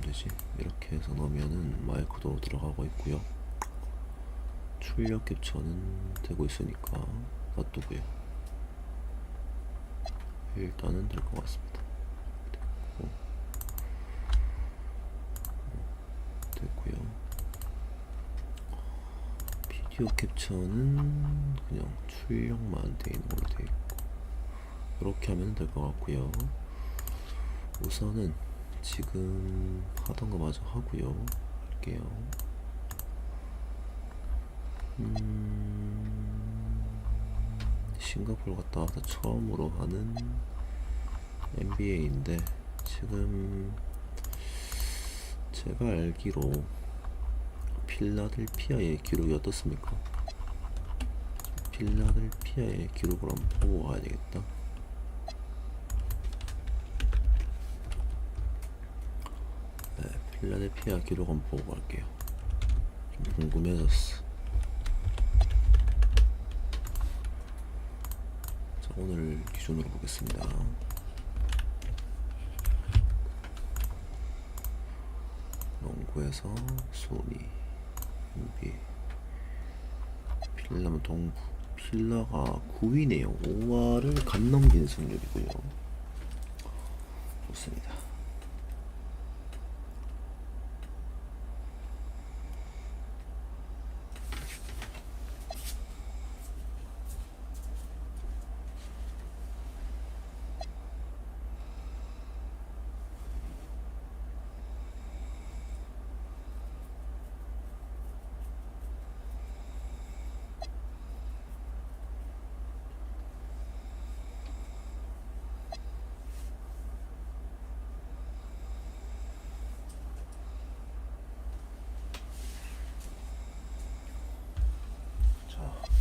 되지? 이렇게 해서 넣으면은 마이크도 들어가고 있고요. 출력 캡처는 되고 있으니까 놔두고요. 일단은 될 것 같습니다. 됐고요. 비디오 캡처는 그냥 출력만 되어 있는 걸로 되어 있고, 이렇게 하면 될 것 같고요. 우선은 지금 하던 거 마저 하고요. 할게요. 싱가포르 갔다 와서 처음으로 하는 MBA인데, 지금 제가 알기로 필라델피아의 기록이 어떻습니까? 필라델피아의 기록을 한번 보고 가야 되겠다. 네, 필라델피아 기록 한번 보고 갈게요. 좀 궁금해졌어. 자, 오늘 기준으로 보겠습니다. 농구에서 순위 NBA 필라면 동부, 필라가 9위네요 5화를 간 넘긴 승률이고요. 좋습니다.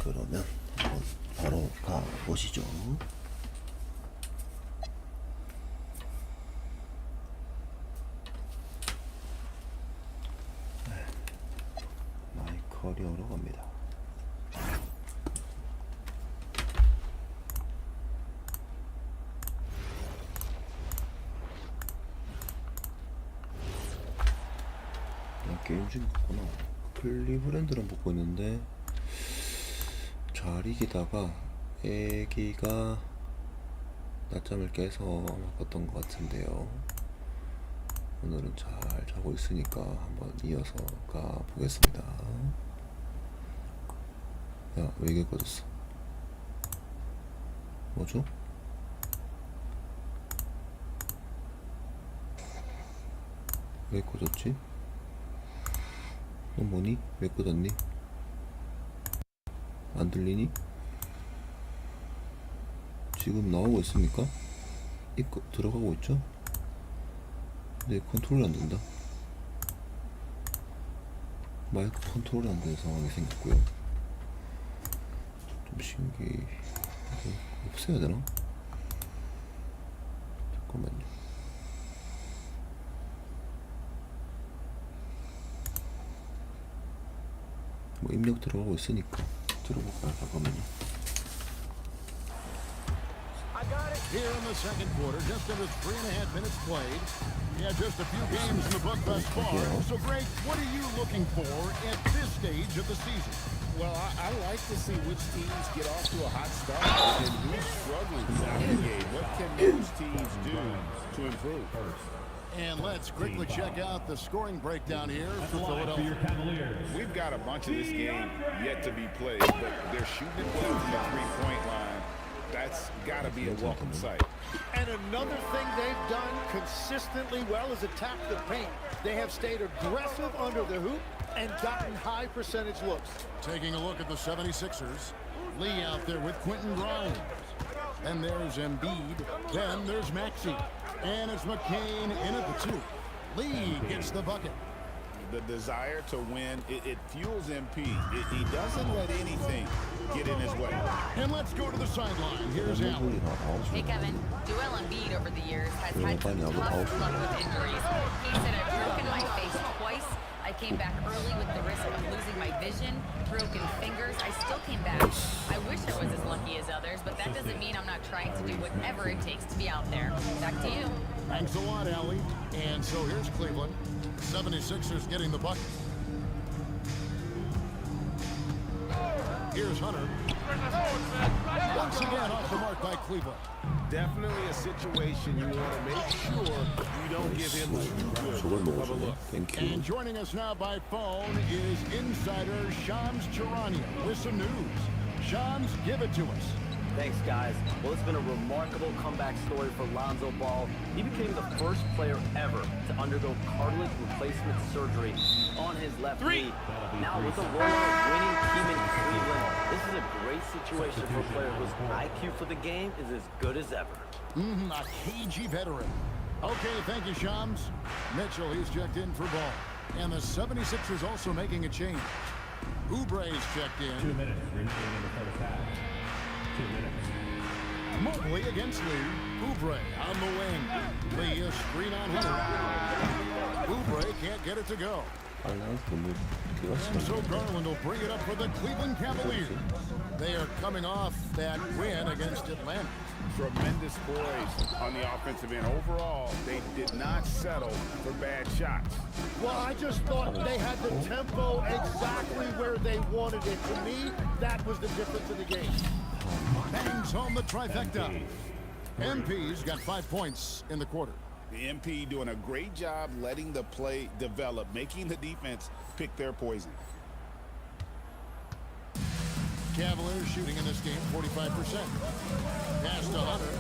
그러면 한번 바로 가보시죠. 네, 마이커리어로 갑니다. 게임 중에 있구나. 클리브랜드는 보고 있는데 잘 이기다가 애기가 낮잠을 깨서 바꿨던 것 같은데요. 오늘은 잘 자고 있으니까 한번 이어서 가보겠습니다. 야, 왜 이게 꺼졌어? 뭐죠? 왜 꺼졌지? 너 뭐니? 왜 꺼졌니? 안 들리니? 지금 나오고 있습니까? 이거 들어가고 있죠? 근데 컨트롤이 안 된다. 마이크 컨트롤이 안 되는 상황이 생겼고요. 좀 신기. 없애야 되나? 잠깐만요. 뭐 입력 들어가고 있으니까 들어볼까요? 잠깐만요. Here in the second quarter, just under 3.5 minutes played. Yeah, just a few games in the book thus far. So, Greg, what are you looking for at this stage of the season? Well, I like to see which teams get off to a hot start and who's struggling out of the game. What can those teams do to improve? And let's quickly check out the scoring breakdown here for Philadelphia. We've got a bunch of this game yet to be played, but they're shooting it well from the three-point line. That's got to be a welcome sight. And another thing they've done consistently well is attack the paint. They have stayed aggressive under the hoop and gotten high percentage looks. Taking a look at the 76ers. Lee out there with Quentin Grimes. Then there's Embiid. Then there's Maxey. And it's McCain in at the 2. Lee gets the bucket. The desire to win, it fuels MP. He doesn't let anything get in his way. And let's go to the sideline. Here's Allen. Hey Kevin, Joel Embiid over the years has had some tough luck with injuries. He said I've broken my face twice. I came back early with the risk of losing my vision, broken fingers. I still came back. I wish I was as lucky as others, but that doesn't mean I'm not trying to do whatever it takes to be out there. Back to you. Thanks a lot, Allie. And so here's Cleveland. 76ers getting the bucket. Here's Hunter. Once again off the mark by Cleveland. Definitely a situation you want to make sure you don't give him too 저걸 good of a 먹어주네. look. 땡큐. And joining us now by phone is insider Shams Charania with some news. Shams, give it to us. Thanks, guys. Well, it's been a remarkable comeback story for Lonzo Ball. He became the first player ever to undergo cartilage replacement surgery on his left knee. Now, with the role of winning team in Cleveland, this is a great situation for a player whose IQ for the game is as good as ever. A cagey veteran. Okay, thank you, Shams. Mitchell, he's checked in for ball. And the 76ers also making a change. Oubre's checked in. 2 minutes remaining in the first half. 2 minutes. Mobley against Lee. Oubre on the wing. Lee a screen on Hunter. Oubre can't get it to go. 빨라서 너무 And so Garland will bring it up for the Cleveland Cavaliers. They are coming off that win against Atlanta. Tremendous poise on the offensive end. Overall, they did not settle for bad shots. Well, I just thought they had the tempo exactly where they wanted it. To me, that was the difference in the game. Bangs home the trifecta. MP's got 5 points in the quarter. The MP doing a great job letting the play develop, making the defense pick their poison. Cavaliers shooting in this game 45%. Pass to Hunter.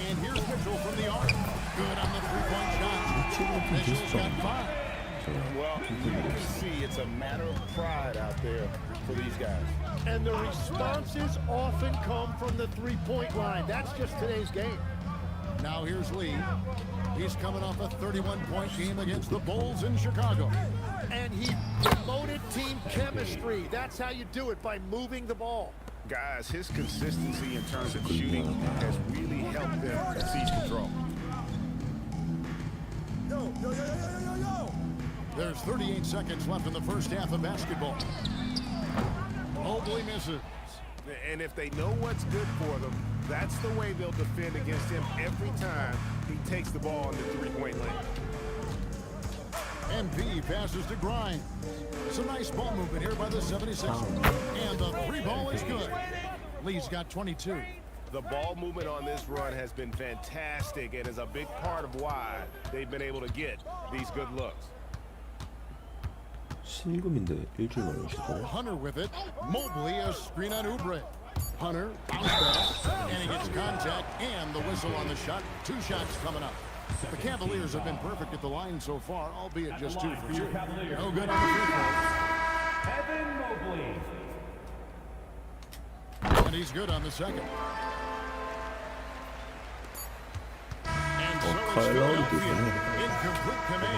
And here's Mitchell from the arc. Good on the three-point shot. Mitchell's got 5. Well, you can see it's a matter of pride out there for these guys. And the responses often come from the three-point line. That's just today's game. Now here's Lee. He's coming off a 31-point game against the Bulls in Chicago. And he promoted team chemistry. That's how you do it, by moving the ball. Guys, his consistency in terms of shooting has really helped them seize control. There's 38 seconds left in the first half of basketball. Mobley misses. And if they know what's good for them, that's the way they'll defend against him every time he takes the ball in the three-point lane. MP passes to Grimes. It's a nice ball movement here by the 76ers. And the three ball is good. Lee's got 22. The ball movement on this run has been fantastic and is a big part of why they've been able to get these good looks. 신금인데 일주일 만에 오시고. Hunter with it. Mobley a screen on Oubre. Hunter bounce back, and he gets contact and the whistle on the shot. 2 shots coming up. The Cavaliers have been perfect at the line so far, albeit just 2 for 2. No good on the free throw. Evan Mobley. And he's good on the second. And so it's Philadelphia in complete command.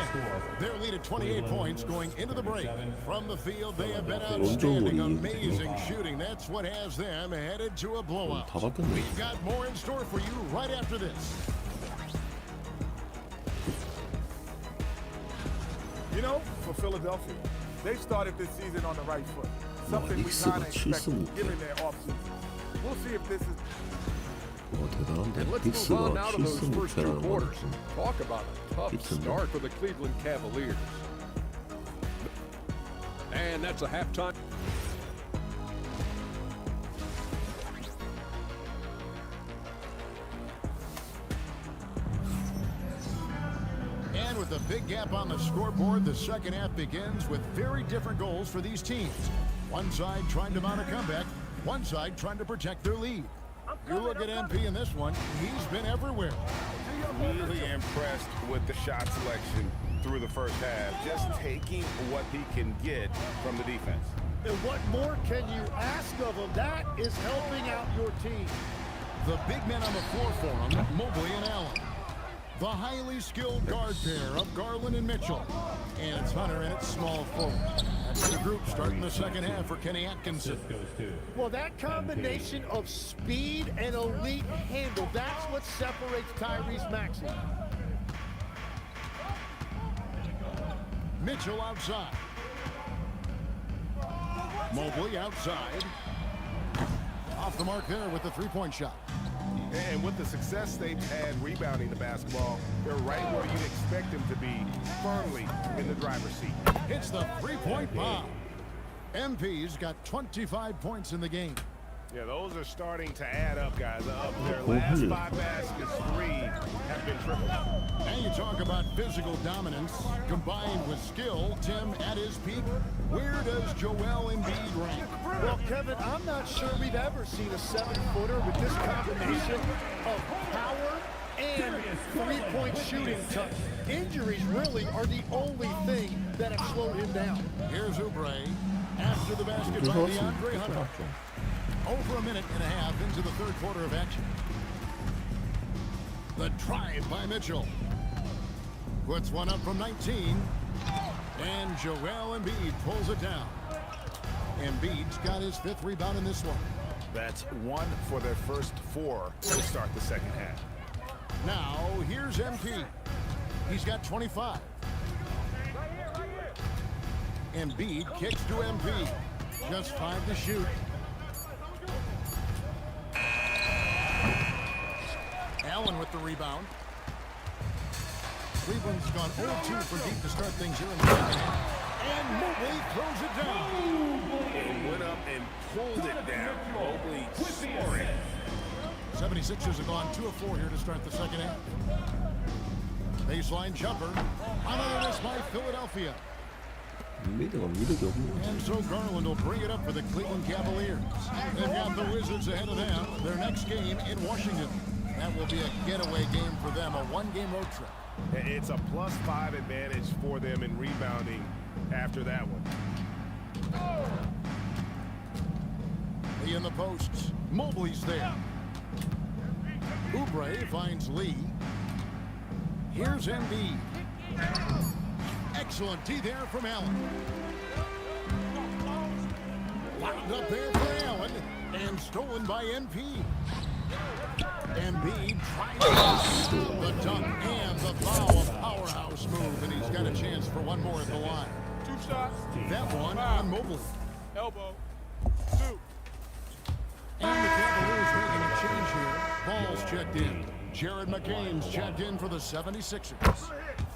Their lead at 28 points going into the break. From the field, they have been outstanding, amazing shooting. That's what has them headed to a blowout. 다 바뀌었네. We've got more in store for you right after this. You know, for Philadelphia, they started this season on the right foot. Something we 닉스가 kind of expected 7승 given their offseason. We'll see if this is. 와 대단한데. And let's move on now to those 7승 first 2 목표라는 거 quarters. 같은. Talk about a tough Beats them, start for the Cleveland Cavaliers. And that's a halftime. And with a big gap on the scoreboard, the second half begins with very different goals for these teams. One side trying to mount a comeback, one side trying to protect their lead. You look at MP in this one, he's been everywhere. Really impressed with the shot selection through the first half, just taking what he can get from the defense. And what more can you ask of him? That is helping out your team. The big men on the floor for him, Mobley and Allen. The highly skilled guard pair of Garland and Mitchell. And it's Hunter and it's small forward. That's the group starting the second half for Kenny Atkinson. Well, that combination of speed and elite handle, that's what separates Tyrese Maxey. Mitchell outside. Mobley outside. Off the mark there with the three-point shot. And with the success they've had rebounding the basketball, they're right where you'd expect them to be, firmly in the driver's seat. Hits the three-point bomb. MP's got 25 points in the game. Yeah, those are starting to add up, guys. Their last 5 baskets, 3 have been triple. And you talk about physical dominance combined with skill. Tim, at his peak, where does Joel Embiid rank? Well, Kevin, I'm not sure we've ever seen a 7-footer with this combination of power and three-point shooting touch. Injuries really are the only thing that have slowed him down. Here's Oubre after the basket by DeAndre Hunter. Over a minute and a half into the third quarter of action. The drive by Mitchell. Puts one up from 19. And Joel Embiid pulls it down. Embiid's got his 5th rebound in this one. That's 1 for their first 4 to start the second half. Now, here's MP. He's got 25. Embiid kicks to MP. Just 5 to shoot. Allen with the rebound. Cleveland's gone 0-2 from deep to start things here in the second half. And Mobley throws it down. And went up and pulled it down. Mobley scoring. 76ers have gone 2 of 4 here to start the second half. Baseline jumper. Another miss by Philadelphia. And so Garland will bring it up for the Cleveland Cavaliers. They've got the Wizards ahead of them. Their next game in Washington. That will be a getaway game for them, a 1-game road trip. It's a +5 advantage for them in rebounding after that one. Lee in the posts. Mobley's there. Oubre finds Lee. Here's Embiid. Excellent D there from Allen. Locked up there for Allen. And stolen by NP. Embiid tries the dunk and the foul, a powerhouse move, and he's got a chance for one more at the line. 2 shots. That one on Mobley. Elbow. 2. And the Cavaliers making a change here. Ball's checked in. Jared McCain's checked in for the 76ers.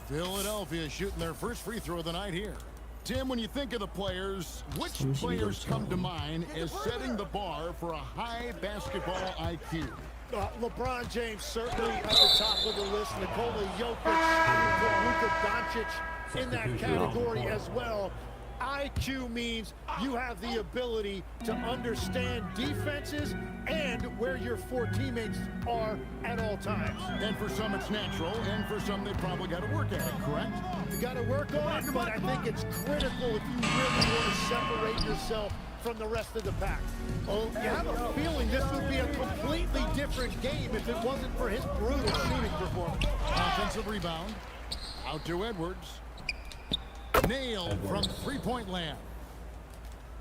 Philadelphia shooting their first free throw of the night here. Tim, when you think of the players, which players come to mind as setting the bar for a high basketball IQ? LeBron James certainly at the top of the list. Nikola Jokic, Luka Doncic in that category as well. IQ means you have the ability to understand defenses and where your 4 teammates are at all times. And for some it's natural, and for some they probably got to work at it, correct? You got to work on it, but I think it's critical if you really want to separate yourself from the rest of the pack. Oh, you have a feeling this would be a completely different game if it wasn't for his brutal shooting performance. Offensive rebound. Out to Edwards. Nailed from three-point land.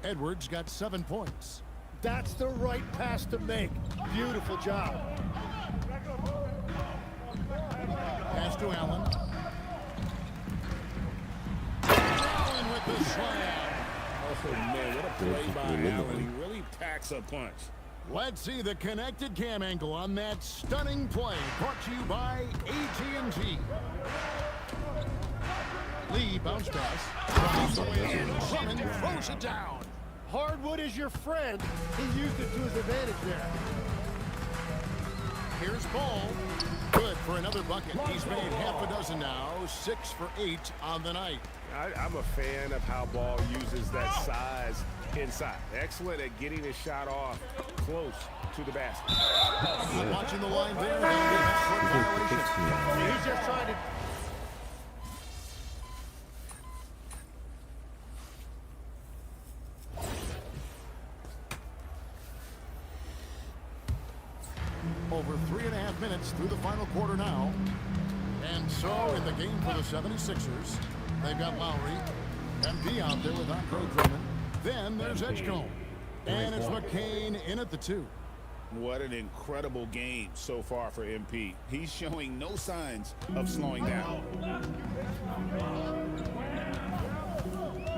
Edwards got 7 points. That's the right pass to make. Beautiful job. Pass to Allen. Allen with the slam. Oh, man, what a play by Allen. He really packs a punch. Let's see the connected cam angle on that stunning play. Brought to you by AT&T. Lee bounce pass. Drummond throws it down. Hardwood is your friend. He used it to his advantage there. Here's Ball. Good for another bucket. He's made half a dozen now. 6 for 8 on the night. I'm a fan of how Ball uses that size inside. Excellent at getting his shot off close to the basket. Watching the line there. He's just trying to... Over 3.5 minutes through the final quarter now. And so in the game for the 76ers, they've got Lowry, MP out there with Andre Drummond. Then there's Edgecombe. And it's McCain in at the 2. What an incredible game so far for MP. He's showing no signs of slowing down.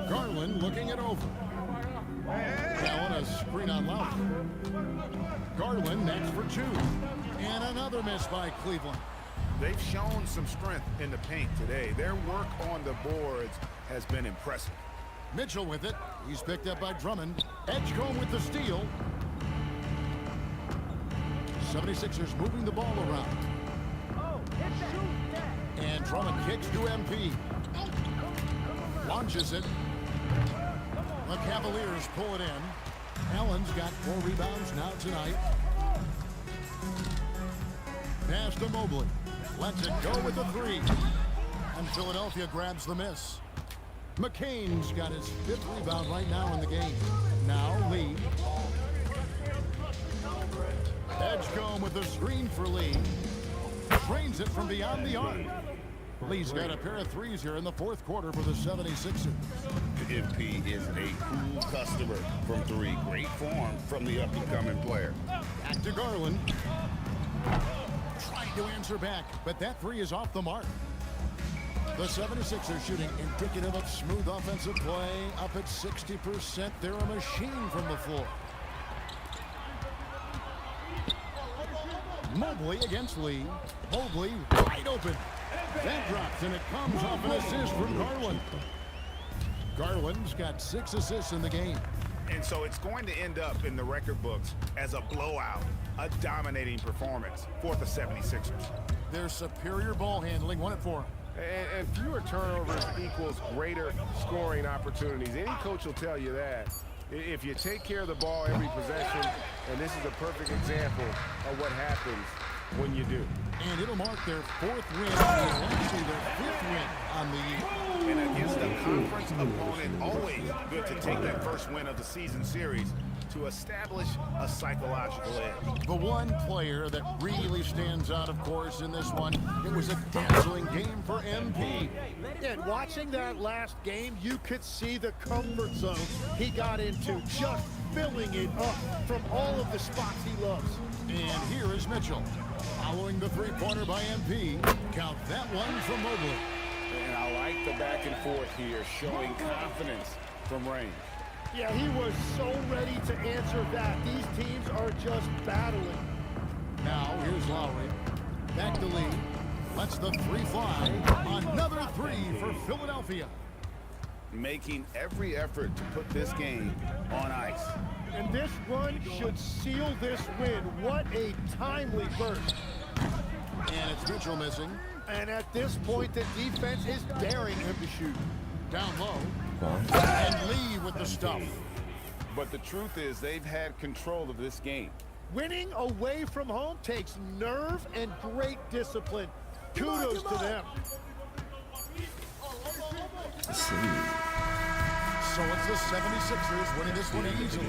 Garland looking it over. Allen a screen on Lowry. Garland next for two. And another miss by Cleveland. They've shown some strength in the paint today. Their work on the boards has been impressive. Mitchell with it. He's picked up by Drummond. Edgecombe with the steal. 76ers moving the ball around. And Drummond kicks to MP. Launches it. The Cavaliers pull it in. Allen's got 4 rebounds now tonight. Pass to Mobley. Lets it go with the 3. And Philadelphia grabs the miss. McCain's got his 5th rebound right now in the game. Now Lee. Edgecombe with the screen for Lee. Drains it from beyond the arc. Lee's got a pair of 3s here in the 4th quarter for the 76ers. MP is a cool customer from 3. Great form from the up-and-coming player. Back to Garland. Trying to answer back, but that 3 is off the mark. The 76ers shooting indicative of smooth offensive play, up at 60%. They're a machine from the floor. Mobley against Lee. Mobley wide open. That drops, and it comes off an assist from Garland. Garland's got 6 assists in the game. And so it's going to end up in the record books as a blowout, a dominating performance for the 76ers. Their superior ball handling won it for them. And fewer turnovers equals greater scoring opportunities. Any coach will tell you that. If you take care of the ball every possession, and this is a perfect example of what happens when you do. And it'll mark their 4th win, and actually their 5th win on the year. And against a conference opponent, always good to take that first win of the season series to establish a psychological edge. The one player that really stands out, of course, in this one, it was a dazzling game for MP. And watching that last game, you could see the comfort zone he got into, just filling it up from all of the spots he loves. And here is Mitchell. Following the 3-pointer by MP. Count that one from Mobley. And I like the back and forth here, showing confidence from range. Yeah, he was so ready to answer that. These teams are just battling. Now, here's Lowry. Back to Lee. Lets the 3 fly. Another 3 for Philadelphia. Making every effort to put this game on ice. And this one should seal this win. What a timely burst. And it's Mitchell missing. And at this point, the defense is daring him to shoot. Down low. And Lee with the stuff. But the truth is, they've had control of this game. Winning away from home takes nerve and great discipline. Kudos to them. So it's the 76ers winning this one easily.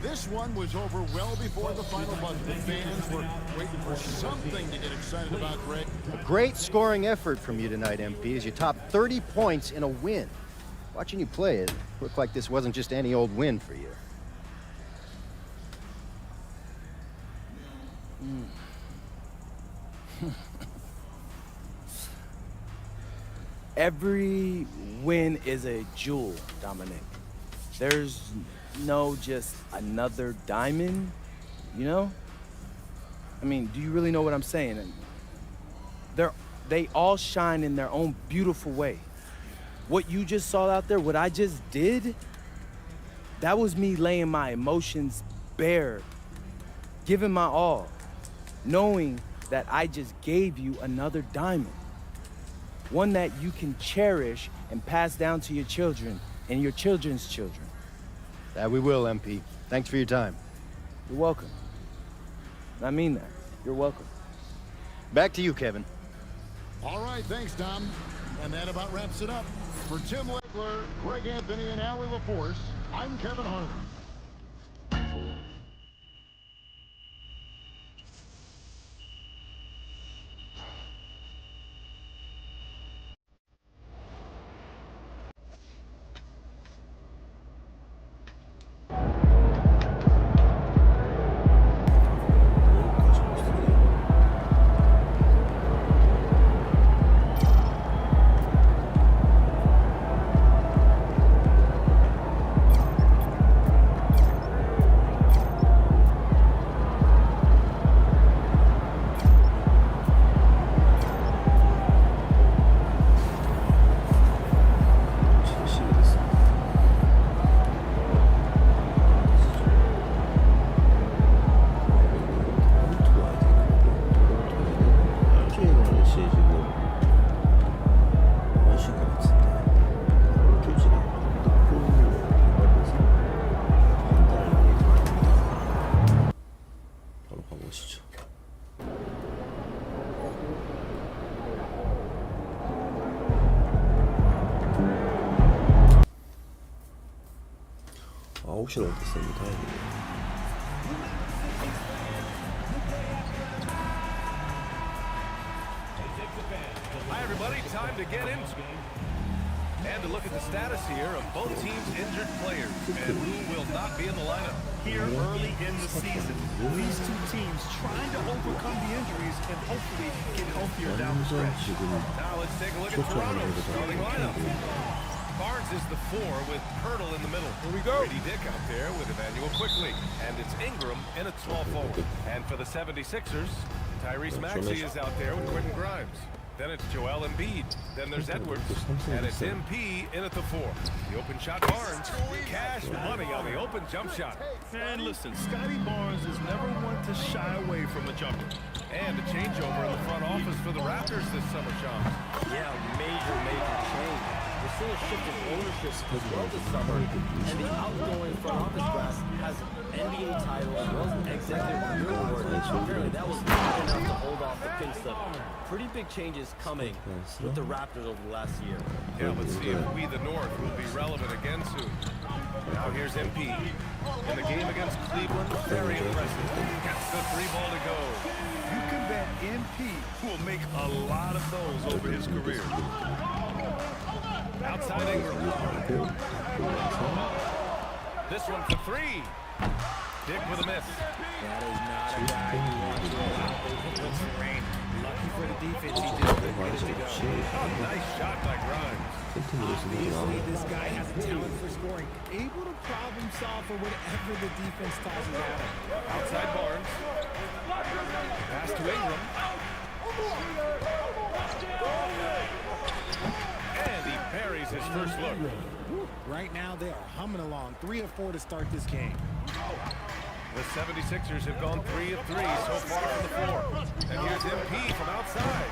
This one was over well before the final buzzer. The fans were waiting for something to get excited about, Greg. A great scoring effort from you tonight, MP, as you topped 30 points in a win. Watching you play, it looked like this wasn't just any old win for you. Every win is a jewel, Dominic. There's no just another diamond, you know? I mean, do you really know what I'm saying? They all shine in their own beautiful way. What you just saw out there, what I just did, that was me laying my emotions bare, giving my all, knowing that I just gave you another diamond. One that you can cherish and pass down to your children and your children's children. That we will, MP. Thanks for your time. You're welcome. I mean that. You're welcome. Back to you, Kevin. All right, thanks, Tom. And that about wraps it up. For Tim Legler, Greg Anthony, and Allie LaForce, I'm Kevin Harlan. 혹시나 어땠습니다. Hi, everybody. Time to get into and to look at the status here of both teams' injured players and who will not be in the lineup. Here early in the season, these two teams trying to overcome the injuries and hopefully get healthier down the stretch. Now let's take a look at Toronto's starting lineup. Barnes is the 4 with Hurdle in the middle. Here we go. Brady Dick out there with Emmanuel Quickly. And it's Ingram in at small forward. And for the 76ers, Tyrese Maxey is out there with Quentin Grimes. Then it's Joel Embiid. Then there's Edwards. And it's MP in at the 4. The open shot, Barnes. Cash money on the open jump shot. And listen, Scotty Barnes is never one to shy away from a jumper. And a changeover in the front office for the Raptors this summer, Sean. Yeah, major change. We're seeing a shift in ownership as well this summer, and the outgoing front office brass has NBA title as well as an executive review award. Apparently that was not enough to hold off the pink slip. Pretty big changes coming with the Raptors over the last year. Yeah, let's see if we, the North, will be relevant again soon. Now here's MP. In the game against Cleveland, very impressive. Gets the 3-ball to go. You can bet MP will make a lot of those over his career. Outside Ingram. This one for 3. Dick with a miss. That is not a guy you want to allow open the rain. Lucky for the defense, he just couldn't get it to go. Oh, nice shot by Grimes. Obviously, this guy has a talent for scoring, able to problem solve for whatever the defense tosses at him. Outside Barnes. Pass to Ingram. And he parries his first look. Right now, they are humming along. 3 of 4 to start this game. The 76ers have gone 3 of 3 so far from the floor. And here's MP from outside.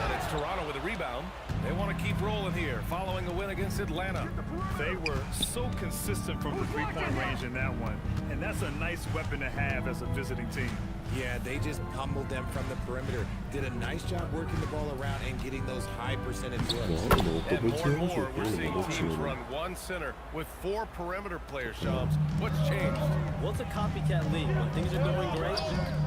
And it's Toronto with a rebound. They want to keep rolling here, following a win against Atlanta. They were so consistent from the three-point range in that one, and that's a nice weapon to have as a visiting team. Yeah, they just pummeled them from the perimeter. Did a nice job working the ball around and getting those high percentage looks. And more, we're seeing teams run one center with 4 perimeter players, Shams. What's changed? Well, it's a copycat league. When things are going great,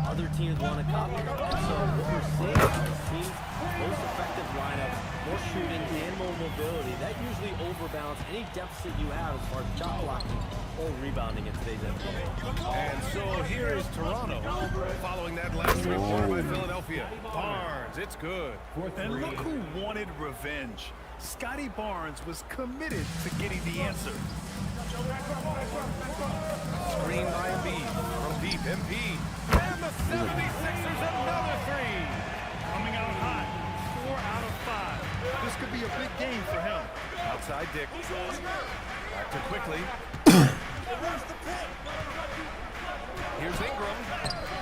other teams want to copy. So what we're seeing is teams most effective lineups, more shooting and more mobility. That usually overbalances any deficit you have as far as shot blocking or rebounding in today's NBA. And so here is Toronto, following that last three-pointer by Philadelphia. Barnes, it's good. And look who wanted revenge. Scotty Barnes was committed to getting the answer. Screen by Embiid from deep. MP. And the 76ers another 3. Coming out hot, 4 out of 5. This could be a big game for him. Outside Dick. Back to Quickly. Here's Ingram.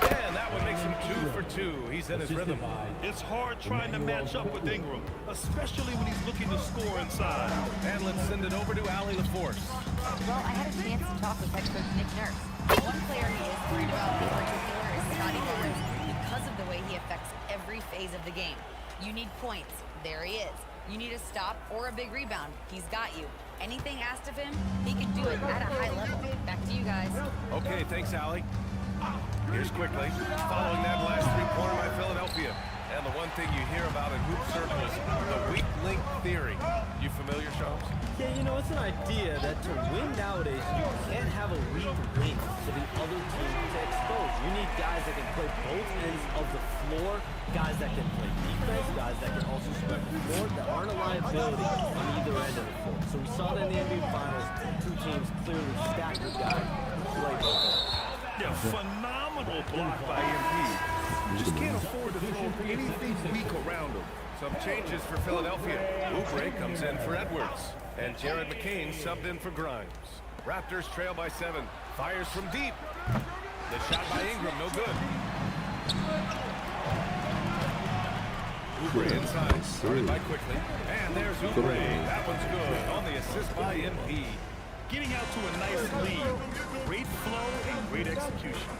And that one makes him 2 for 2. He's in his rhythm. It's hard trying to match up with Ingram, especially when he's looking to score inside. And let's send it over to Allie LaForce. Well, I had a chance to talk with head coach Nick Nurse. One player he is worried about in particular is Scotty Barnes because of the way he affects every phase of the game. You need points. There he is. You need a stop or a big rebound. He's got you. Anything asked of him, he can do it at a high level. Back to you guys. Okay, thanks, Allie. Here's Quickly, following that last three-pointer by Philadelphia. And the one thing you hear about in hoop circles, the weak link theory. You familiar, Shams? Yeah, you know, it's an idea that to win nowadays, you can't have a weak link for the other team to expose. You need guys that can play both ends of the floor, guys that can play defense, guys that can also spread the floor, that aren't a liability on either end of the floor. So we saw that in the NBA Finals, 2 teams clearly stacked with guys who play both ends. Yeah, phenomenal block by MP. Just can't afford to throw anything weak around him. Some changes for Philadelphia. Oubre comes in for Edwards. And Jared McCain subbed in for Grimes. Raptors trail by 7. Fires from deep. The shot by Ingram, no good. Oubre inside, started by Quickly. And there's Oubre. That one's good on the assist by MP. Getting out to a nice lead. Great flow and great execution.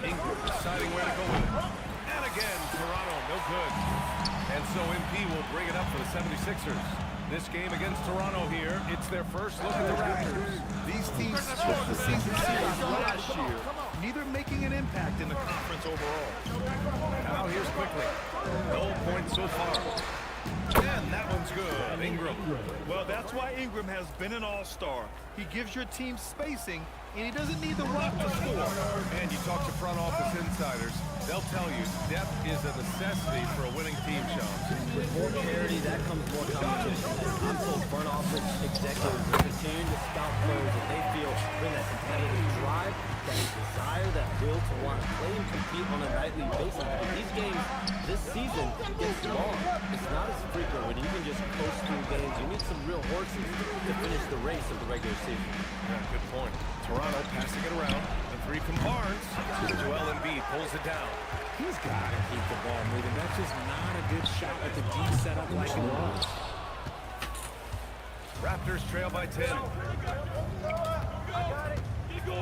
Ingram deciding where to go with it. And again, Toronto, no good. And so MP will bring it up for the 76ers. This game against Toronto here, it's their first look at the Raptors. These teams split the season series last year, neither making an impact in the conference overall. Now here's quickly. No points so far. And that one's good. Ingram. Well, that's why Ingram has been an all-star. He gives your team spacing, and he doesn't need the rock to score. And you talk to front office insiders, they'll tell you depth is a necessity for a winning team, Sean. With more parity, that comes more competition. I'm told front office executives are continuing to scout players that they feel bring that competitive drive, that desire, that will to want to play and compete on a nightly basis. But these games this season gets long. It's not as frequent when you can just coast through games. You need some real horses to finish the race of the regular season. Yeah, good point. Toronto passing it around. The three from Barnes. Joel Embiid pulls it down. He's got to keep the ball moving. That's just not a good shot with the deep setup like it was. Raptors trail by 10.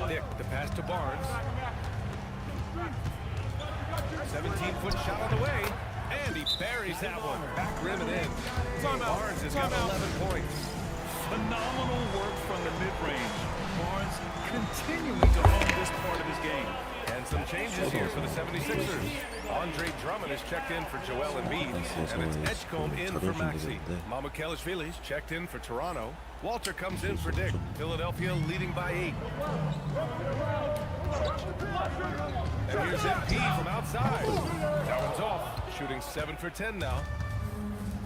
Nick, the pass to Barnes. 17-foot shot on the way. And he buries that one. Back rim and in. Barnes has got 11 points. Phenomenal work from the mid-range. Barnes continuing to own this part of his game. And some changes here for the 76ers. Andre Drummond is checked in for Joel Embiid. And it's Edgecombe in for Maxey. Mamukelashvili's checked in for Toronto. Walter comes in for Dick. Philadelphia leading by 8. And here's MP from outside. That one's off. Shooting 7 for 10 now.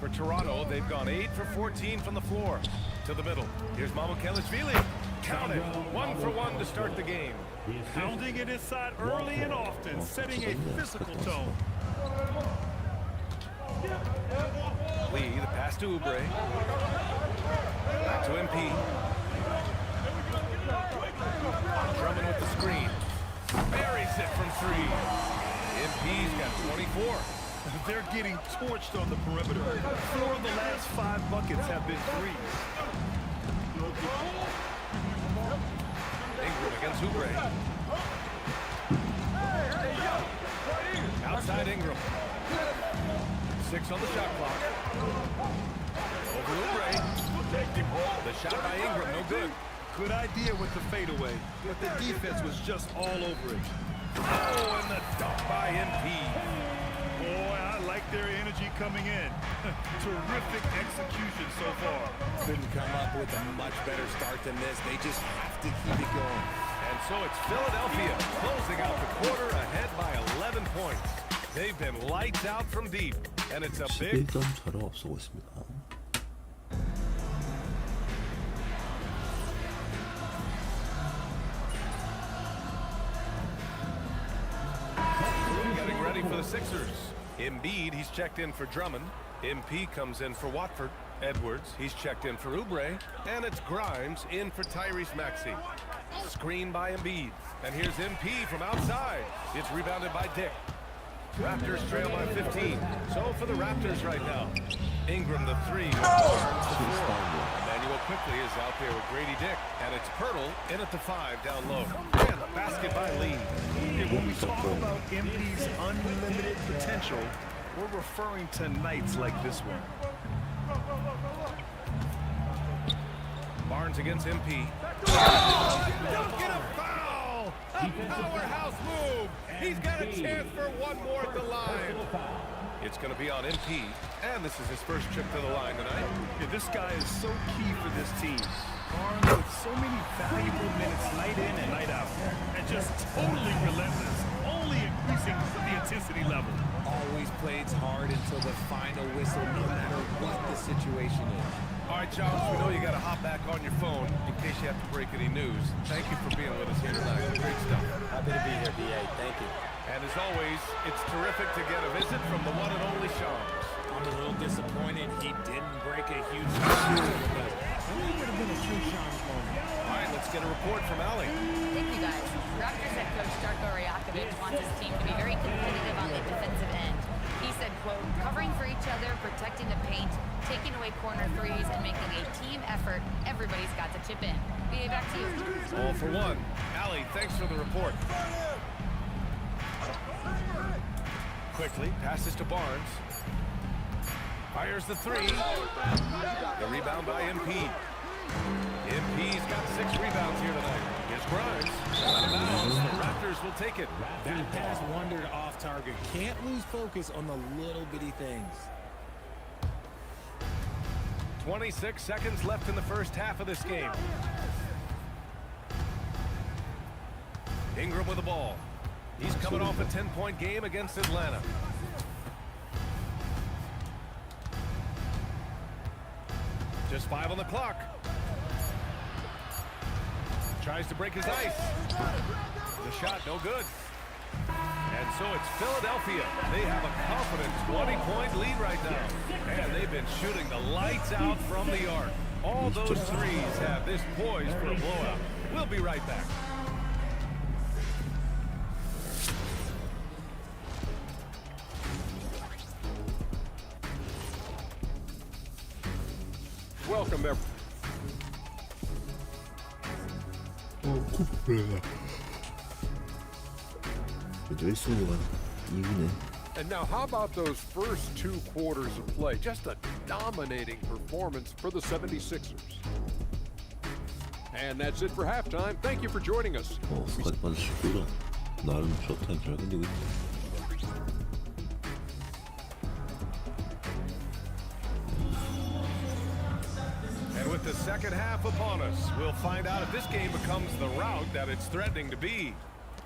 For Toronto, they've gone 8 for 14 from the floor. To the middle. Here's Mamukelashvili. Count it. 1 for 1 to start the game. Pounding it inside early and often, setting a physical tone. Lee, the pass to Oubre. Back to MP. Drummond with the screen. Buries it from 3. MP's got 24. They're getting torched on the perimeter. 4 of the last 5 buckets have been threes. Ingram against Oubre. Outside Ingram. 6 on the shot clock. Over Oubre. The shot by Ingram, no good. Good idea with the fadeaway, but the defense was just all over it. Oh, and the dunk by MP. Boy, I like their energy coming in. Terrific execution so far. Couldn't come up with a much better start than this. They just have to keep it going. And so it's Philadelphia closing out the quarter ahead by 11 points. They've been lights out from deep, and it's a big... 11점 차로 앞서고 있습니다. Getting ready for the Sixers. Embiid, he's checked in for Drummond. MP comes in for Watford. Edwards, he's checked in for Oubre. And it's Grimes in for Tyrese Maxey. Screen by Embiid. And here's MP from outside. It's rebounded by Dick. Raptors trail by 15. So for the Raptors right now. Ingram the 3. Barnes the 4. Emmanuel quickly is out there with Grady Dick. And it's Pirtle in at the 5 down low. And the basket by Lee. When we talk about MP's unlimited potential, we're referring to nights like this one. Barnes against MP. Don't get a foul! A powerhouse move! He's got a chance for one more at the line. It's going to be on MP, and this is his first trip to the line tonight. Yeah, this guy is so key for this team. Barnes with so many valuable minutes night in and night out. And just totally relentless, only increasing the intensity level. Always plays hard until the final whistle, no matter what the situation is. All right, Charles, we know you got to hop back on your phone in case you have to break any news. Thank you for being with us here tonight. Great stuff. Happy to be here, B.A. Thank you. And as always, it's terrific to get a visit from the one and only Sean. I'm a little disappointed he didn't break a huge shot, but it would have been a true Sean's moment. All right, let's get a report from Allie. Thank you, guys. Raptors head coach Darko Rajakovic wants his team to be very competitive on the defensive end. He said, quote, covering for each other, protecting the paint, taking away corner threes, and making a team effort. Everybody's got to chip in. B.A., back to you. All for one. Allie, thanks for the report. Quickly, passes to Barnes. Fires the three. The rebound by MP. MP's got 6 rebounds here tonight. Here's Grimes. Out of bounds. The Raptors will take it. That pass wandered off target. Can't lose focus on the little bitty things. 26 seconds left in the first half of this game. Ingram with the ball. He's coming off a 10-point game against Atlanta. Just 5 on the clock. Tries to break his ice. The shot, no good. And so it's Philadelphia. They have a confident 20-point lead right now. And they've been shooting the lights out from the arc. All those threes have this poised for a blowout. We'll be right back. Welcome, everyone. And now, how about those first 2 quarters of play? Just a dominating performance for the 76ers. And that's it for halftime. Thank you for joining us. 스쿼트 빠졌구나. 나름 쇼타임 잘 건드리고 있다. And with the second half upon us, we'll find out if this game becomes the rout that it's threatening to be.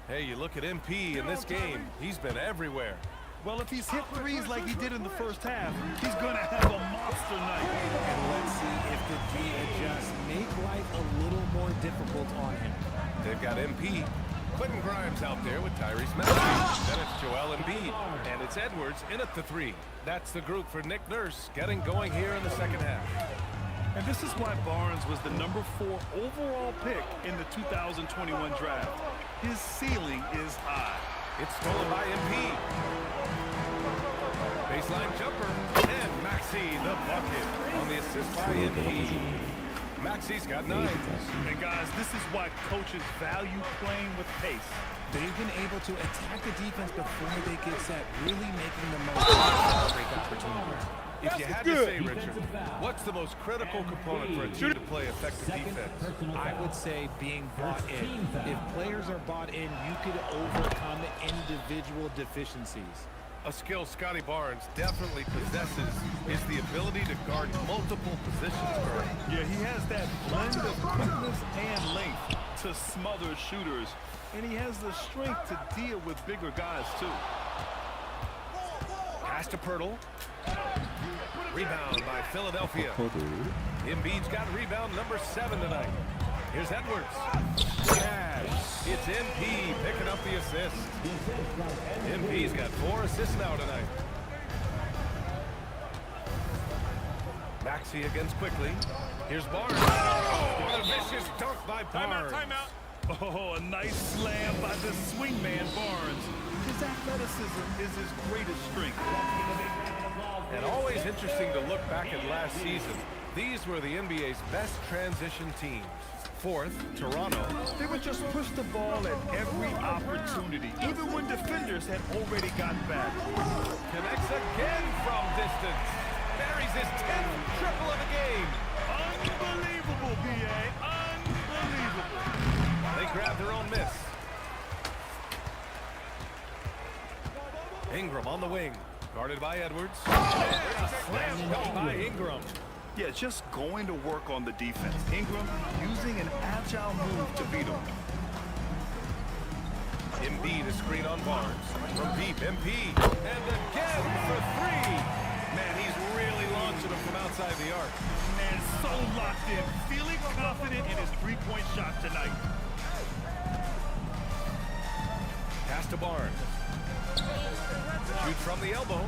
Hey, you look at MP in this game, he's been everywhere. Well, if he's hit threes like he did in the first half, he's going to have a monster night. And let's see if the D adjusts, make life a little more difficult on him. They've got MP. Quentin Grimes out there with Tyrese Maxey. Then it's Joel Embiid. And it's Edwards in at the 3. That's the group for Nick Nurse getting going here in the second half. And this is why Barnes was the #4 overall pick in the 2021 draft. His ceiling is high. It's stolen by MP. Baseline jumper. And Maxey the bucket on the assist by MP. Maxey's got 9. And guys, this is why coaches value playing with pace. They've been able to attack the defense before they get set, really making the most of break opportunities. If you had to say, Richard, what's the most critical component for a team to play effective defense? I would say being bought in. If players are bought in, you could overcome individual deficiencies. A skill Scotty Barnes definitely possesses is the ability to guard multiple positions correct. Yeah, he has that blend of quickness and length to smother shooters. And he has the strength to deal with bigger guys, too. Pass to Pirtle. Rebound by Philadelphia. Embiid's got rebound number 7 tonight. Here's Edwards. Yes, it's MP picking up the assist. MP's got 4 assists now tonight. Maxey against quickly. Here's Barnes. Oh, what a vicious dunk by Barnes. Timeout. Oh, a nice slam by the swingman Barnes. His athleticism is his greatest strength. And always interesting to look back at last season. These were the NBA's best transition teams. 4th, Toronto. They would just push the ball at every opportunity, even when defenders had already gotten back. Connects again from distance. Buries his 10th triple of the game. Unbelievable, B.A. Unbelievable. They grab their own miss. Ingram on the wing. Guarded by Edwards. And a slam dunk by Ingram. Yeah, just going to work on the defense. Ingram using an agile move to beat him. Embiid a screen on Barnes. From deep, MP. And again for 3. Man, he's really launching him from outside the arc. And so locked in, feeling confident in his 3-point shot tonight. Pass to Barnes. Shoots from the elbow.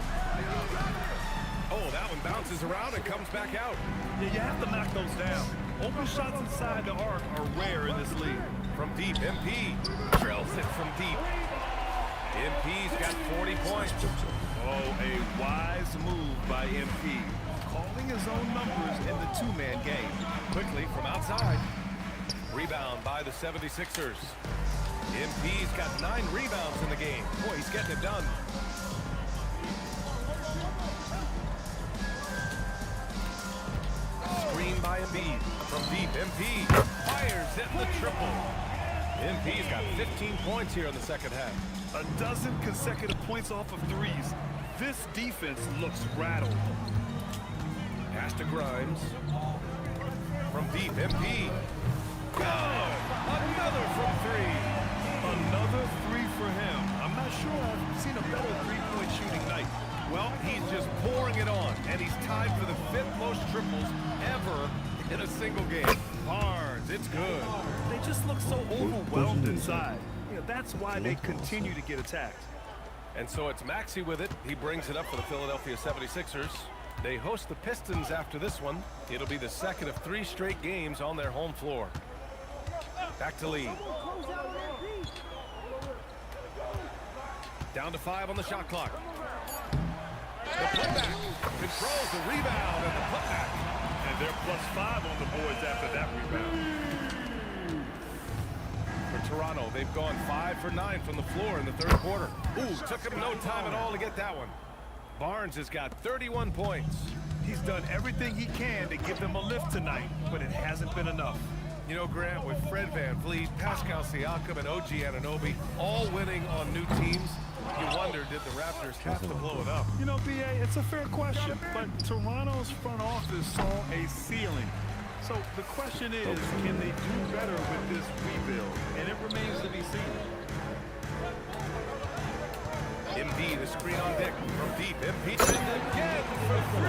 Oh, that one bounces around and comes back out. Yeah, you have to knock those down. Open shots inside the arc are rare in this league. From deep, MP drills it from deep. MP's got 40 points. Oh, a wise move by MP. Calling his own numbers in the 2-man game. Quickly from outside. Rebound by the 76ers. MP's got 9 rebounds in the game. Boy, he's getting it done. by Embiid. From deep, MP fires at the triple. MP's got 15 points here in the second half. A dozen consecutive points off of threes. This defense looks rattled. Pass to Grimes. From deep, MP. Go! Another from three. Another three for him. I'm not sure I've seen a better three-point shooting night. Well, he's just pouring it on, and he's tied for the 5th most triples ever in a single game. Barnes, it's good. They just look so overwhelmed inside. You know, that's why they continue to get attacked. And so it's Maxey with it. He brings it up for the Philadelphia 76ers. They host the Pistons after this one. It'll be the second of 3 straight games on their home floor. Back to Lee. Down to 5 on the shot clock. The putback controls the rebound and the putback. And they're +5 on the boards after that rebound. For Toronto, they've gone 5 for 9 from the floor in the 3rd quarter. Ooh, took him no time at all to get that one. Barnes has got 31 points. He's done everything he can to give them a lift tonight, but it hasn't been enough. You know, Grant, with Fred VanVleet, Pascal Siakam, and OG Anunoby all winning on new teams, you wonder, did the Raptors have to blow it up? You know, B.A., it's a fair question, but Toronto's front office saw a ceiling. So the question is, can they do better with this rebuild? And it remains to be seen. Embiid, the screen on Dick from deep. Embiid again for 3.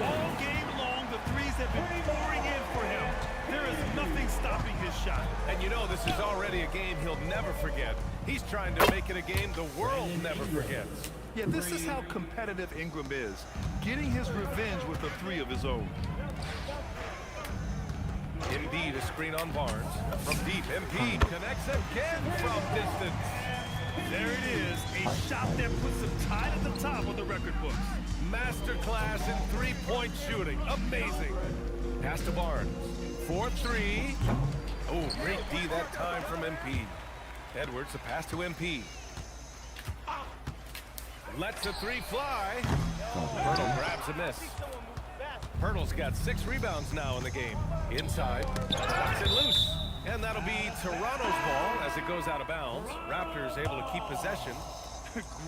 All game long, the threes have been pouring in for him. There is nothing stopping his shot. And you know this is already a game he'll never forget. He's trying to make it a game the world never forgets. Yeah, this is how competitive Ingram is. Getting his revenge with a 3 of his own. Embiid, a screen on Barnes. From deep, Embiid connects again from distance. There it is, a shot that puts him tied at the top of the record books. Masterclass in three-point shooting. Amazing. Pass to Barnes. 4-3. Oh, great D that time from MP. Edwards, the pass to MP. Lets the 3 fly. Hurdle grabs a miss. Hurdle's got 6 rebounds now in the game. Inside, knocks it loose. And that'll be Toronto's ball as it goes out of bounds. Raptors able to keep possession.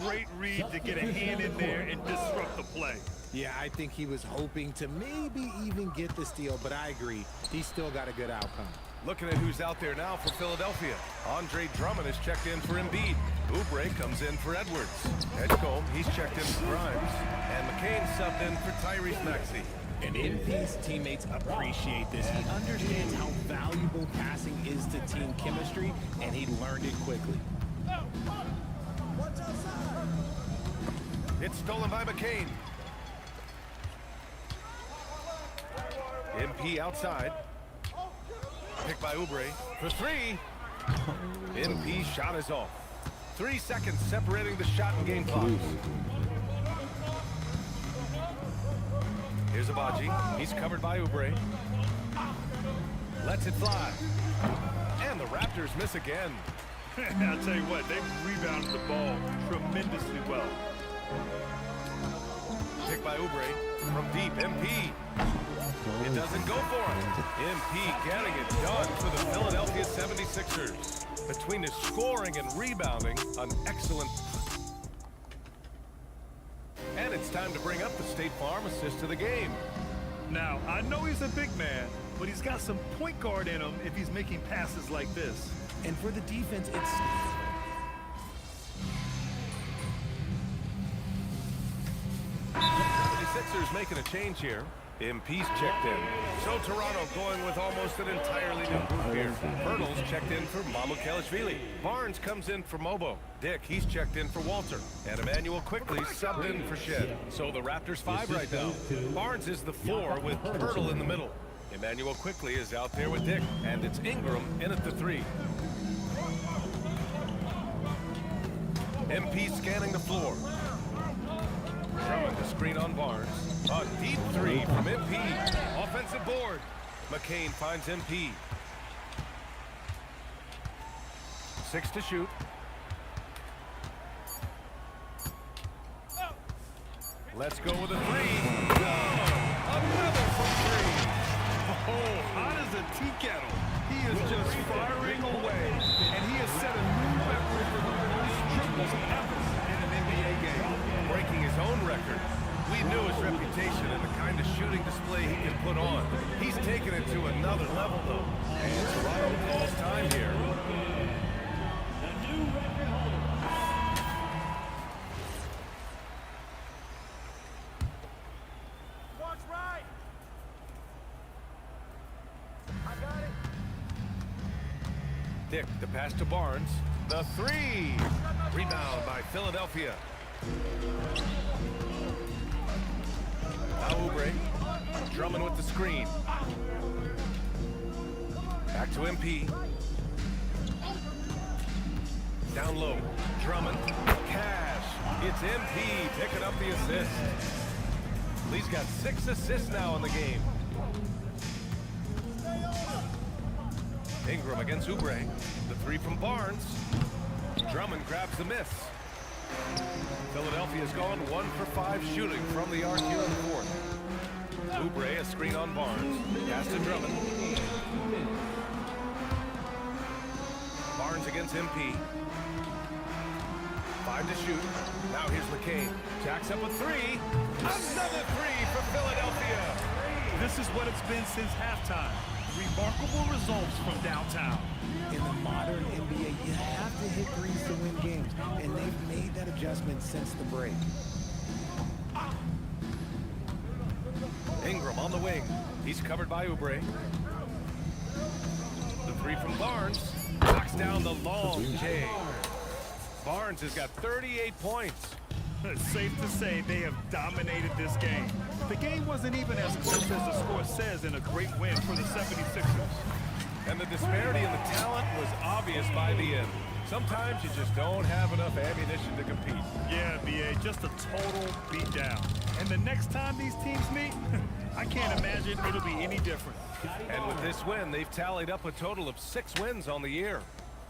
Great read to get a hand in there and disrupt the play. Yeah, I think he was hoping to maybe even get the steal, but I agree. He still got a good outcome. Looking at who's out there now for Philadelphia. Andre Drummond is checked in for Embiid. Oubre comes in for Edwards. Edgecombe, he's checked in for Grimes. And McCain subbed in for Tyrese Maxey. And NP's teammates appreciate this. He understands how valuable passing is to team chemistry, and he learned it quickly. It's stolen by McCain. MP outside. Picked by Oubre for 3. MP shot is off. 3 seconds separating the shot and game clock. Here's Abaji. He's covered by Oubre. Lets it fly. And the Raptors miss again. I'll tell you what, they rebounded the ball tremendously well. Picked by Oubre from deep. MP. It doesn't go for him. MP getting it done for the Philadelphia 76ers. Between his scoring and rebounding, an excellent. And it's time to bring up the State Farm assist of the game. Now, I know he's a big man, but he's got some point guard in him if he's making passes like this. And for the defense, it's... The Sixers making a change here. MP's checked in. So Toronto going with almost an entirely new group here. Hurdle's checked in for Mamukelashvili. Barnes comes in for Mobo. Dick, he's checked in for Walter. And Emmanuel quickly subbed in for Shed. So the Raptors 5 right now. Barnes is the 4 with Hurdle in the middle. Emmanuel quickly is out there with Dick. And it's Ingram in at the 3. MP scanning the floor. Drummond to screen on Barnes. A deep 3 from MP. Offensive board. McCain finds MP. 6 to shoot. Let's go with a 3. Oh, another from 3. display he can put on. He's taken it to another level, though. And Toronto calls time here. Watch right. I got it. Dick, the pass to Barnes. The three. Rebound by Philadelphia. Now Oubre. Drummond with the screen. Back to MP. Down low. Drummond. Cash. It's MP picking up the assist. Lee's got 6 assists now in the game. Ingram against Oubre. The three from Barnes. Drummond grabs the miss. Philadelphia's gone 1 for 5 shooting from the arc here in the fourth. Oubre, a screen on Barnes. Pass to Drummond. Barnes against MP. 5 to shoot. Now here's McCain. Jacks up a three. Another three for Philadelphia. This is what it's been since halftime. Remarkable results from downtown. In the modern NBA, you have to hit threes to win games, and they've made that adjustment since the break. Ingram on the wing. He's covered by Oubre. The three from Barnes. Knocks down the long J. Barnes has got 38 points. It's safe to say they have dominated this game. The game wasn't even as close as the score says in a great win for the 76ers. And the disparity in the talent was obvious by the end. Sometimes you just don't have enough ammunition to compete. Yeah, BA, just a total beatdown. And the next time these teams meet, I can't imagine it'll be any different. And with this win, they've tallied up a total of 6 wins on the year.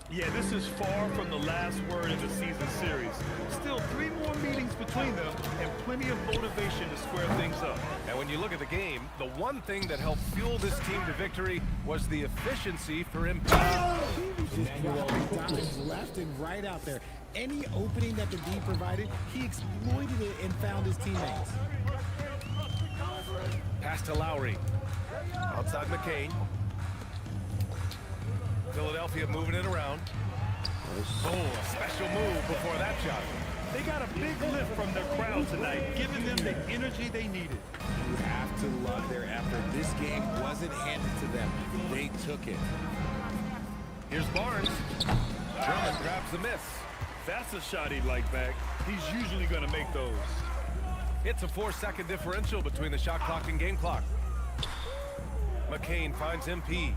Yeah, this is far from the last word in the season series. Still 3 more meetings between them and plenty of motivation to square things up. And when you look at the game, the one thing that helped fuel this team to victory was the efficiency for MP. He was just dropping dimes left and right out there. Any opening that the D provided, he exploited it and found his teammates. Pass to Lowry. Outside McCain. Philadelphia moving it around. Oh, a special move before that shot. They got a big lift from their crowd tonight, giving them the energy they needed. You have to love their effort. This game wasn't handed to them. They took it. Here's Barnes. Drummond grabs the miss. That's a shot he'd like back. He's usually going to make those. It's a 4-second differential between the shot clock and game clock. McCain finds MP.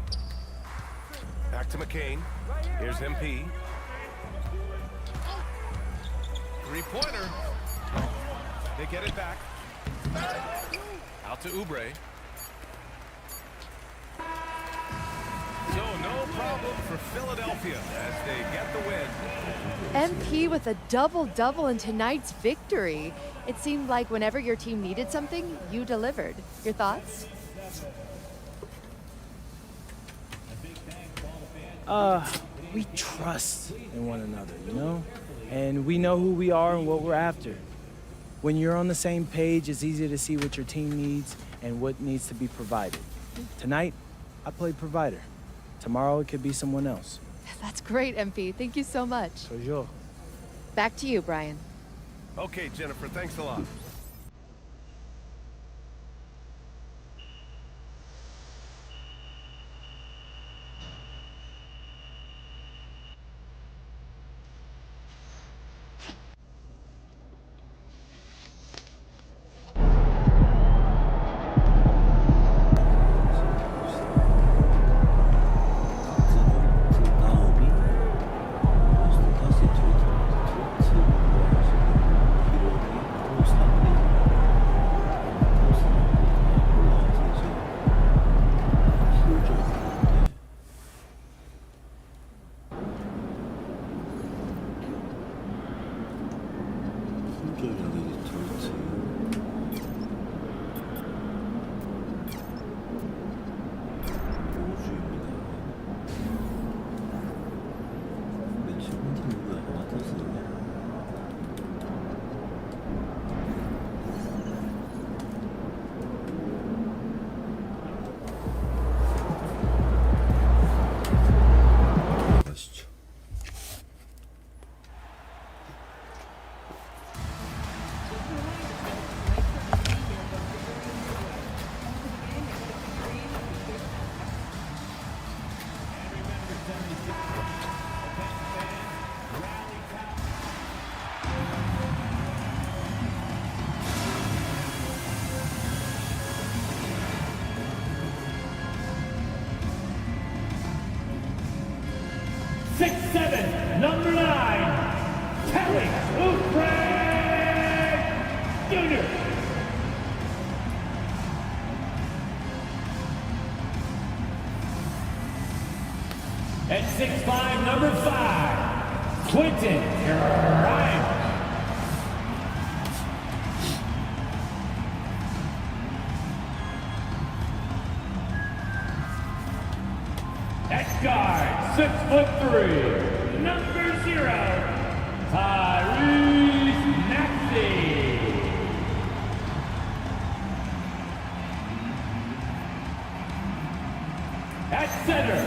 Back to McCain. Here's MP. Three-pointer. They get it back. Out to Oubre. So no problem for Philadelphia as they get the win. MP with a double-double in tonight's victory. It seemed like whenever your team needed something, you delivered. Your thoughts? We trust in one another, you know? And we know who we are and what we're after. When you're on the same page, it's easy to see what your team needs and what needs to be provided. Tonight, I played provider. Tomorrow, it could be someone else. That's great, MP. Thank you so much. For sure. Back to you, Brian. Okay, Jennifer, thanks a lot. 다시 트위터 6'7", number 9, Kelly Oubre Jr. At 6'5", number 5, Quentin Grimes. At guard, 6'3", number 0, Tyrese Maxey. At center,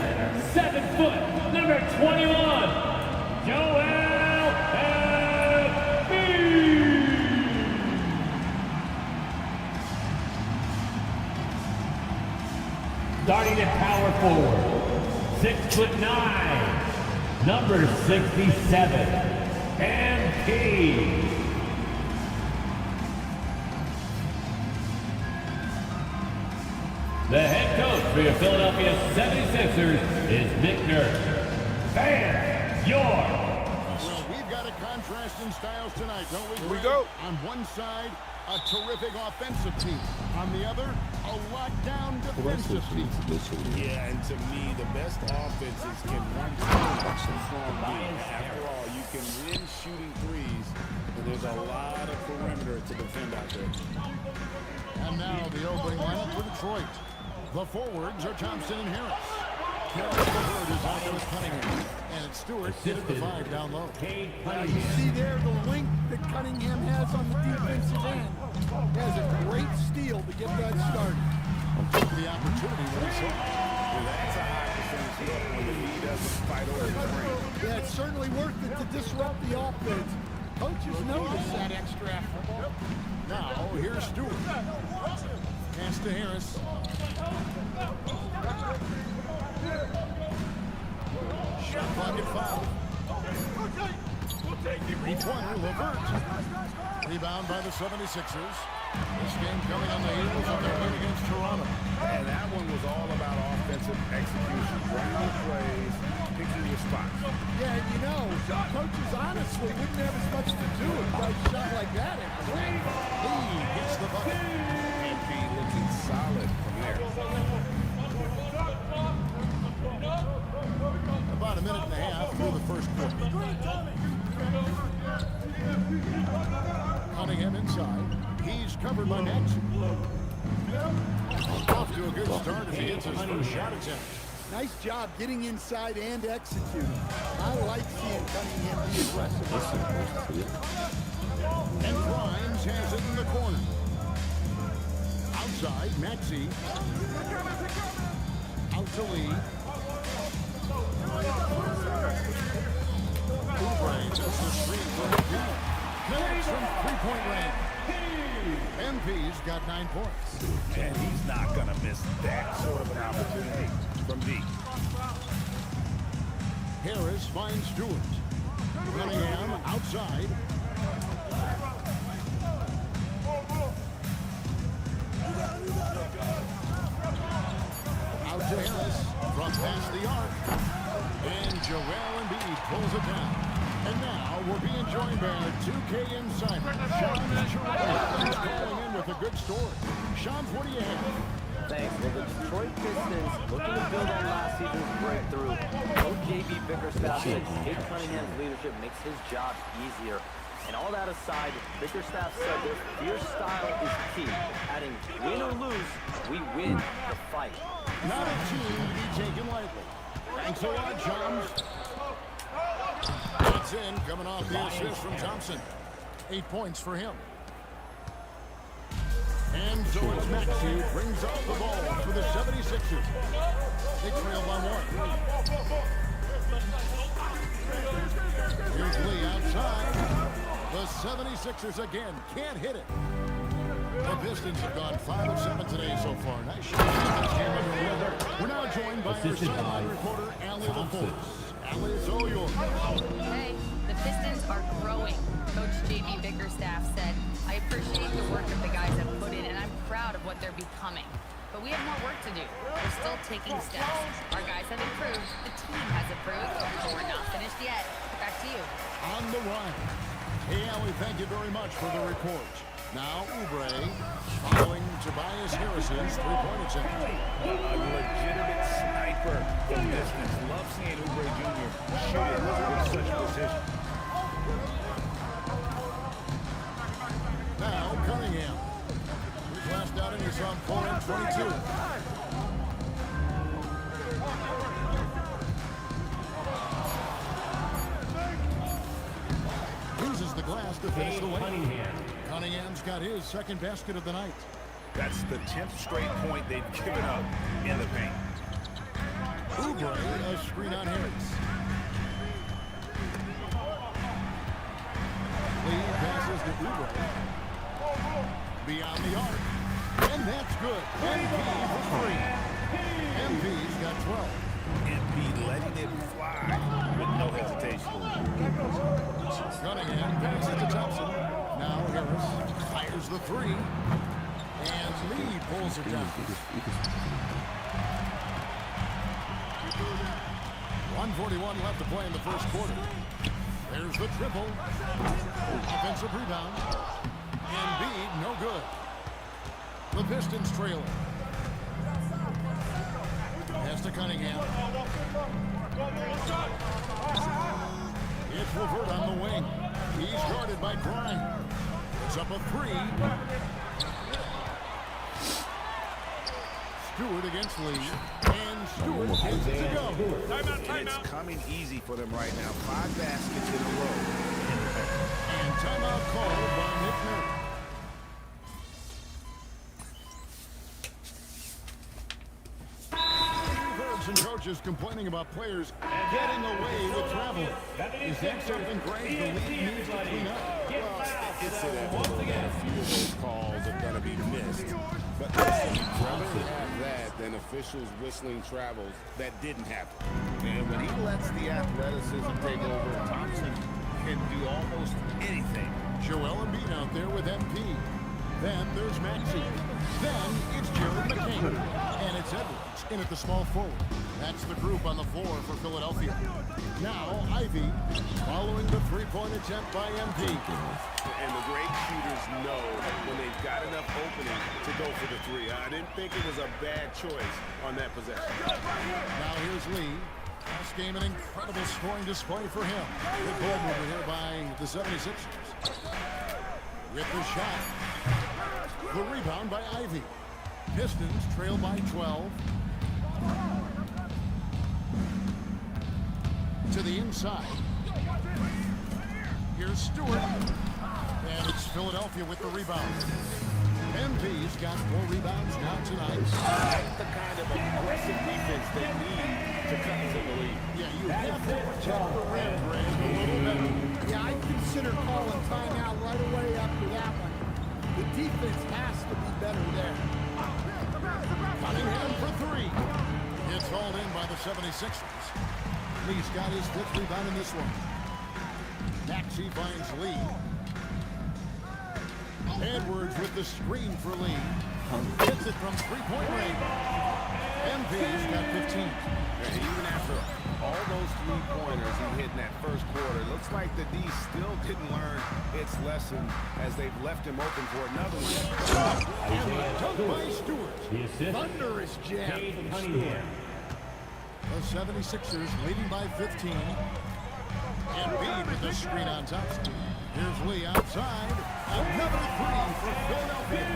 7 foot, number 21, Joel Embiid. Starting at power forward, 6'9", number 67, MP. The head coach for your Philadelphia 76ers is Victor Van York. Well, we've got a contrast in styles tonight, don't we? Here we Greg? go. On one side, a terrific offensive team. On the other, a lockdown defensive team. Yeah, and to me, the best offenses can run from being. After all, you can win shooting threes, and there's a lot of perimeter to defend out there. And now the opening lineup for Detroit. The forwards are Thompson and Harris. Geuruge is out there with Cunningham. And it's Stewart in the 5 down low. Now you see there the length that Cunningham has on the defensive end. He has a great steal to get that started. Took the opportunity when he saw it. Well, that's a high percentage look when the lead doesn't fight over the screen. Yeah, it's certainly worth it to disrupt the offense. Coaches notice that extra effort. Now, here's Stewart. Pass to Harris. Shot clock at 5. Three-pointer, Levert. Rebound by the 76ers. This game coming on the heels of their win against Toronto. And that one was all about offensive execution. Running the plays, picking your spots. Yeah, and you know, coaches honestly wouldn't have as much to do with a shot like that. Lee gets the bucket. MP looking solid from there. About a minute and a half through the first quarter. Cunningham inside. He's covered by Maxey. Off to a good start as he hits his first shot attempt. Nice job getting inside and executing. I like seeing Cunningham be aggressive. And Grimes has it in the corner. Outside, Maxey. Out to Lee. Oubre just the screen for MP. Connects from three-point range. MP's got 9 points. And he's not going to miss that sort of an opportunity from deep. Harris finds Stewart. Cunningham outside. Out to Harris from past the arc. And Joel Embiid pulls it down. And now we're being joined by our 2K insider, Sean Gerard. He's calling in with a good story. Sean, what do you have? Thanks. Well, the Detroit Pistons looking to build on last season's breakthrough. Coach J.B. Bickerstaff said Kate Cunningham's leadership makes his job easier. And all that aside, Bickerstaff said their fierce style is key. Adding win or lose, we win the fight. Not a team to be taken lightly. Thanks a lot, Johns. That's in, coming off the assist from Thompson. 8 points for him. And so it's Maxey who brings up the ball for the 76ers. They trail by 1. Here's Lee outside. The 76ers again can't hit it. The Pistons have gone 5 of 7 today so far. Nice shot. We're now joined by our sideline reporter, Allie LaForce. Allie, it's all yours. Hey, the Pistons are growing. Coach J.B. Bickerstaff said, I appreciate the work that the guys have put in, and I'm proud of what they're becoming. but we have more work to do. We're still taking steps. Our guys have improved. The team has improved, but we're not finished yet. Back to you. On the run. Hey, Allie, thank you very much for the report. Now Oubre following Tobias Harris's three-point attempt. A legitimate sniper from distance. Love seeing Oubre Jr. shoot it with such precision. Now Cunningham. His last outing is on point 22. Uses the glass to finish the way. Cunningham's got his second basket of the night. That's the 10th straight point they've given up in the paint. Oubre, a screen on Harris. Lee passes to Oubre. Beyond the arc. And that's good. MP for three. MP's got 12. MP letting it fly with no hesitation. Cunningham passes to Thompson. Now Harris fires the three. And Lee pulls it down. 1:41 left to play in the first quarter. There's the triple. Offensive rebound. Embiid, no good. The Pistons trailing. Pass to Cunningham. It's Levert on the wing. He's guarded by Grimes. It's up a three. Stewart against Lee. And Stewart gets it to go. And it's coming easy for them right now. 5 baskets in a row. And timeout called by Nick Nurse. Some coaches complaining about players getting away with travel. Is that something great the league needs to clean up? Well, it's inevitable that a few of those calls are going to be missed. But listen, I'd rather have that than officials whistling travels that didn't happen. And when he lets the athleticism take over, Thompson can do almost anything. Joel Embiid out there with MP. Then there's Maxey. Then it's Jared McCain. And it's Edwards in at the small forward. That's the group on the floor for Philadelphia. Now Ivy following the three-point attempt by MP. And the great shooters know when they've got enough opening to go for the three. I didn't think it was a bad choice on that possession. Now here's Lee. Last game, an incredible scoring display for him. Good ball over here by the 76ers. With the shot. The rebound by Ivy. Pistons trail by 12. To the inside. Here's Stewart. And it's Philadelphia with the rebound. MP's got 4 rebounds now tonight. That's the kind of aggressive defense they need to cut into the lead. Yeah, you have to protect the rim, Greg, a little bit. Yeah, I'd consider calling timeout right away after that one. The defense has to be better there. Cunningham for 3. It's hauled in by the 76ers. Lee's got his 5th rebound in this one. Maxey finds Lee. Edwards with the screen for Lee. Hits it from three-point range. MP's got 15. And even after all those three-pointers he hit in that first quarter, looks like the D still didn't learn its lesson as they've left him open for another one. And the dunk by Stewart. Thunderous jab from Stewart. The 76ers leading by 15. Embiid with the screen on Thompson. Here's Lee outside. Another 3 for Philadelphia.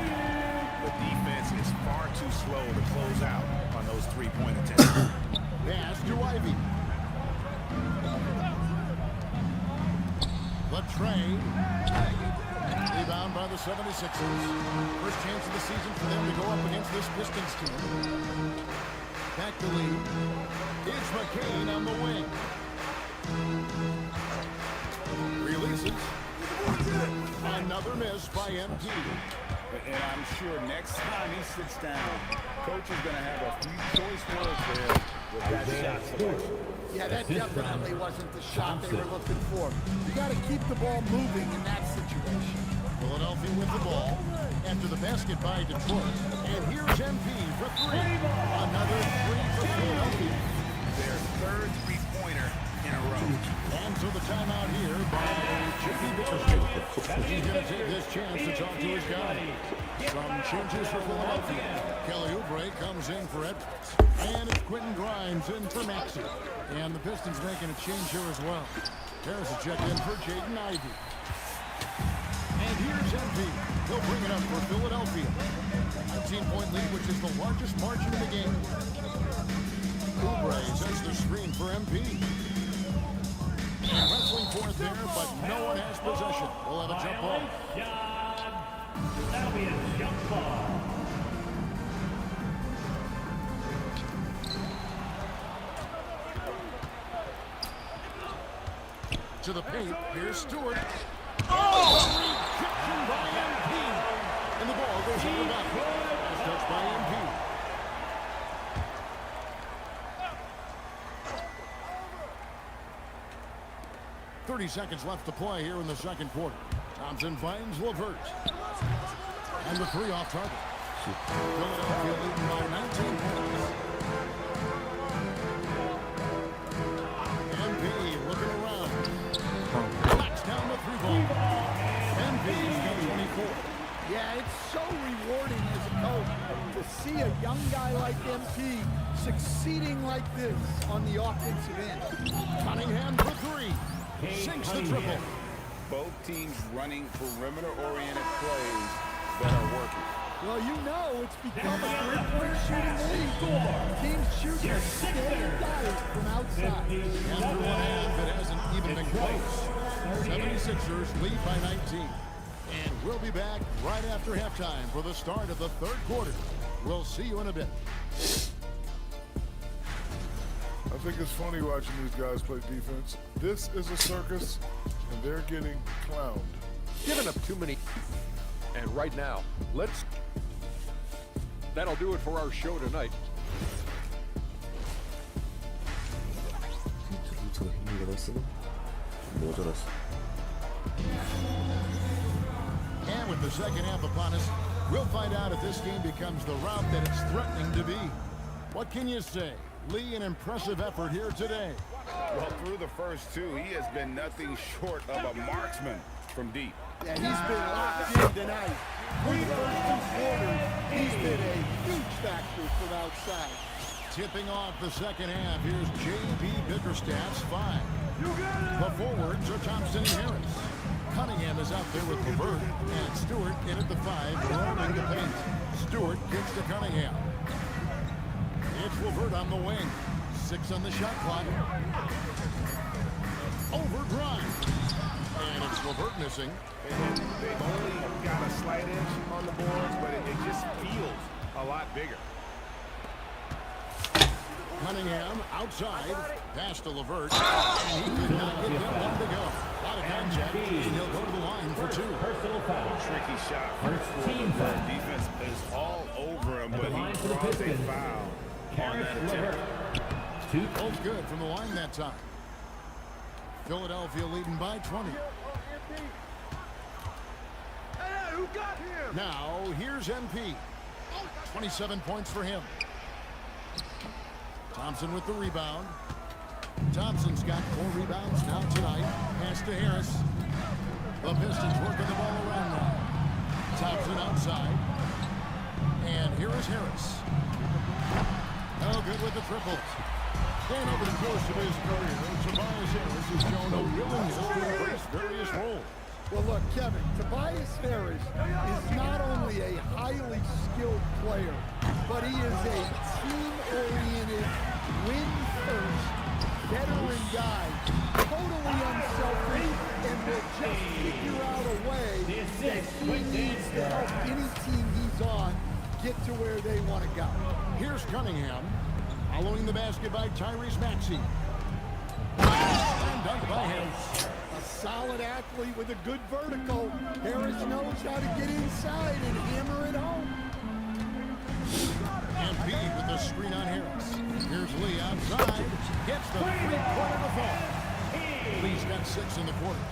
The defense is far too slow to close out on those three-point attempts. Pass to Ivy. The trade. Rebound by the 76ers. First chance of the season for them to go up against this Pistons team. Back to Lee. It's McCain on the wing. Releases. Another miss by MP. And I'm sure next time he sits down, coach is going to have a few choice words for him with that shot selection. Yeah, that definitely wasn't the shot they were looking for. You got to keep the ball moving in that situation. Philadelphia with the ball. after the basket by Detroit. And here's MP for three. Another three for Philadelphia. Their third three-pointer in a row. And so the timeout here by Jimmy Bickerstaff. He's going to take this chance to talk to his guy. Some changes for Philadelphia. Kelly Oubre comes in for Edwards. And it's Quentin Grimes in for Maxey. And the Pistons making a change here as well. There's a check in for Jaden Ivey. And here's MP. He'll bring it up for Philadelphia. 19-point lead, which is the largest margin in the game. Oubre sets the screen for MP. Wrestling for it there, but no one has possession. We'll have a jump ball. That'll be a jump ball. To the paint, here's Stewart. Rejection by MP. And the ball goes over back. Last touch by MP. .30 seconds left to play here in the second quarter. Thompson finds LeVert. And the three off target. Philadelphia leading by 19 points. MP looking around. Knocks down the three ball. MP's got 24. Yeah, it's so rewarding as a coach to see a young guy like MP succeeding like this on the offensive end. Cunningham for three. Sinks the triple. Both teams running perimeter-oriented plays that are working. Well, you know it's become a three-point shooting league. Teams shooting steady diet from outside. After one half, it hasn't even been close. 76ers lead by 19. And we'll be back right after halftime for the start of the third quarter. We'll see you in a bit. I think it's funny watching these guys play defense. This is a circus, and they're getting clowned. Giving up too many. And right now, that'll do it for our show tonight. And with the second half upon us, we'll find out if this game becomes the route that it's threatening to be. What can you say? Lee, an impressive effort here today. Well, through the first two, he has been nothing short of a marksman from deep. Yeah, he's been locked in tonight. Through the first two quarters, he's been a huge factor from outside. Tipping off the second half, here's J.B. Bickerstaff's five. The forwards are Thompson and Harris. Cunningham is out there with LeVert, and Stewart in at the five, roaming the paint. Stewart kicks to Cunningham. It's LeVert on the wing. 6 on the shot clock. Over Grimes. And it's LeVert missing. And they've only got a slight edge on the boards, but it just feels a lot bigger. Cunningham outside. Pass to LeVert. And he could not get them one to go. A lot of contact. And he'll go to the line for two. Tricky shot. Team foul. Defense is all over him, but he draws a foul on that attempt. Both good from the line that time. Philadelphia leading by 20. Now, here's MP. 27 points for him. Thompson with the rebound. Thompson's got 4 rebounds now tonight. Pass to Harris. The Pistons working the ball around now. Thompson outside. And here is Harris. No good with the triples. And over the course of his career, Tobias Harris has shown a willingness to embrace various roles. Well, look, Kevin, Tobias Harris is not only a highly skilled player, but he is a team-oriented, win-first, veteran guy, totally unselfish, and will just figure out a way that he needs to help any team he's on get to where they want to go. Here's Cunningham, following the basket by Tyrese Maxey. And dunked by Harris. A solid athlete with a good vertical. Harris knows how to get inside and hammer it home. MP with the screen on Harris. Here's Lee outside. Gets the three-pointer to fall. Lee's got 6 in the quarter.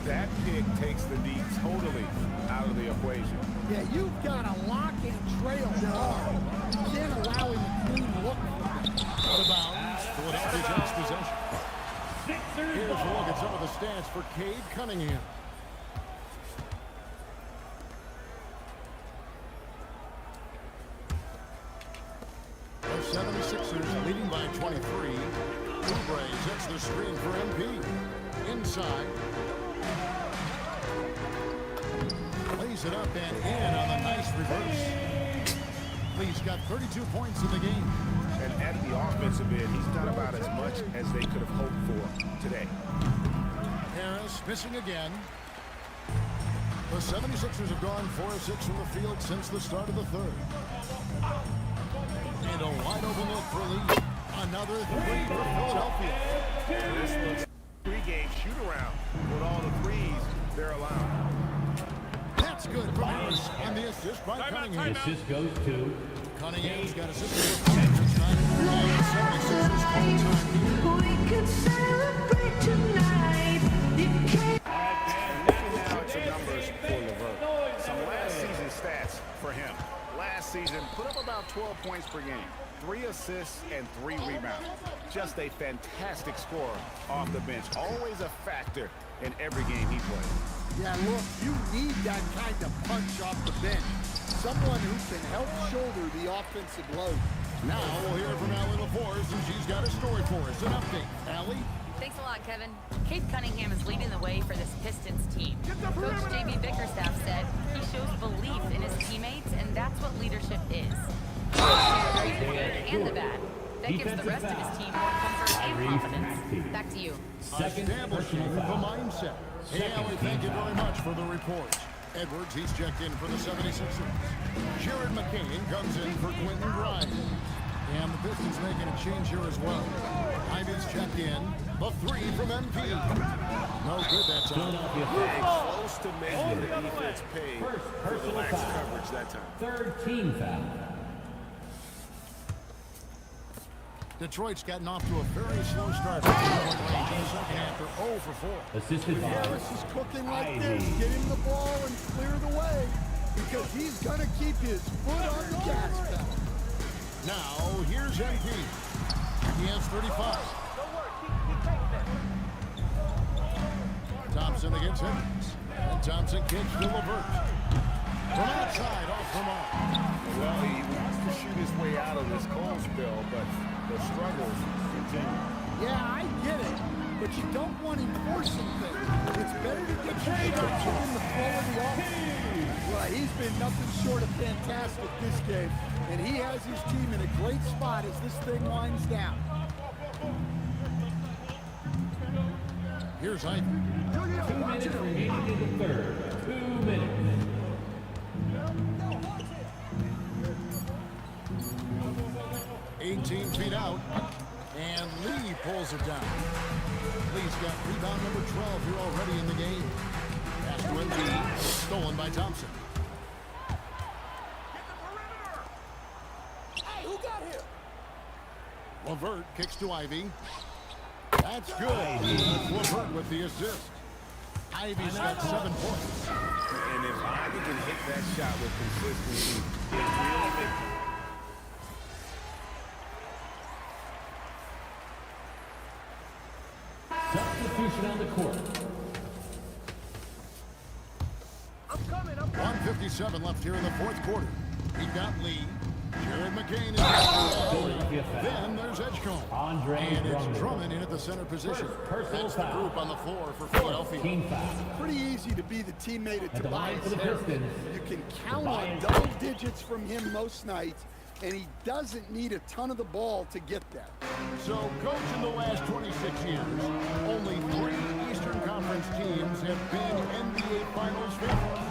That pick takes the D totally out of the equation. Yeah, you've got to lock and trail hard. You can't allow him to clean look. Out of bounds. Philadelphia takes possession. Here's a look at some of the stats for Cade Cunningham. The 76ers leading by 23. Oubre sets the screen for MP. Inside. Lays it up and in on the nice reverse. Lee's got 32 points in the game. And at the offensive end, he's done about as much as they could have hoped for today. Harris missing again. The 76ers have gone 4 of 6 from the field since the start of the third. And a wide open look for Lee. Another three for Philadelphia. This looks three-game shoot-around with all the threes they're allowed. That's good for Harris. And the assist by Cunningham. Assist goes to Cunningham's got assisted with 10 this time. And the 76ers call time here. We could celebrate tonight. And now it's the numbers for LeVert. Some last season stats for him. Last season, put up about 12 points per game, 3 assists and 3 rebounds. Just a fantastic scorer off the bench. Always a factor in every game he plays. Yeah, look, you need that kind of punch off the bench. Someone who can help shoulder the offensive load. Now we'll hear from Allie LaForce, and she's got a story for us. An update. Allie? Thanks a lot, Kevin. Cade Cunningham is leading the way for this Pistons team. Coach J.B. Bickerstaff said he shows belief in his teammates, and that's what leadership is. He carries the good and the bad. That gives the rest of his team more comfort and confidence. Back to you. Establishing the mindset. Hey, Allie, thank you very much for the report. Edwards, he's checked in for the 76ers. Jared McCain comes in for Quentin Grimes. And the Pistons making a change here as well. Ivy's checked in. The 3 from MP. No good that time. Close to making the defense pay for the lax coverage that time. third team foul. Detroit's gotten off to a very slow start. Range in the second after 0 for 4. Assisted by Harris is cooking like this. Get him the ball and clear the way because he's going to keep his foot on the gas pedal. Now, here's MP. He has 35. Thompson against Edwards. And Thompson kicks to LeVert. From outside, off the mark. Well, he wants to shoot his way out of this cold spell, but the struggles continue. Yeah, I get it, but you don't want him forcing things. It's better to get your shots in the flow of the offense. Well, he's been nothing short of fantastic this game, and he has his team in a great spot as this thing winds down. Here's Ivy. 2 minutes remaining in the third. 2 minutes. Feet out, and Lee pulls it down. Lee's got rebound number 12 here already in the game. Pass to Embiid, stolen by Thompson. Hey, who got here? LeVert kicks to Ivy. That's good. LeVert with the assist. Ivy's got 7 points. And if Ivy can hit that shot with consistency, it's really big. Substitution on the court. 1:57 left here in the fourth quarter. We've got Lee. Jared McCain is then there's Edgecombe. And it's Drummond in at the center position. That's the group on the floor for Philadelphia. It's pretty easy to be the teammate of Tobias Harris. You can count on double digits from him most nights, and he doesn't need a ton of the ball to get there. So, coach, in the last 26 years, only 3 Eastern Conference teams have been NBA Finals favorites.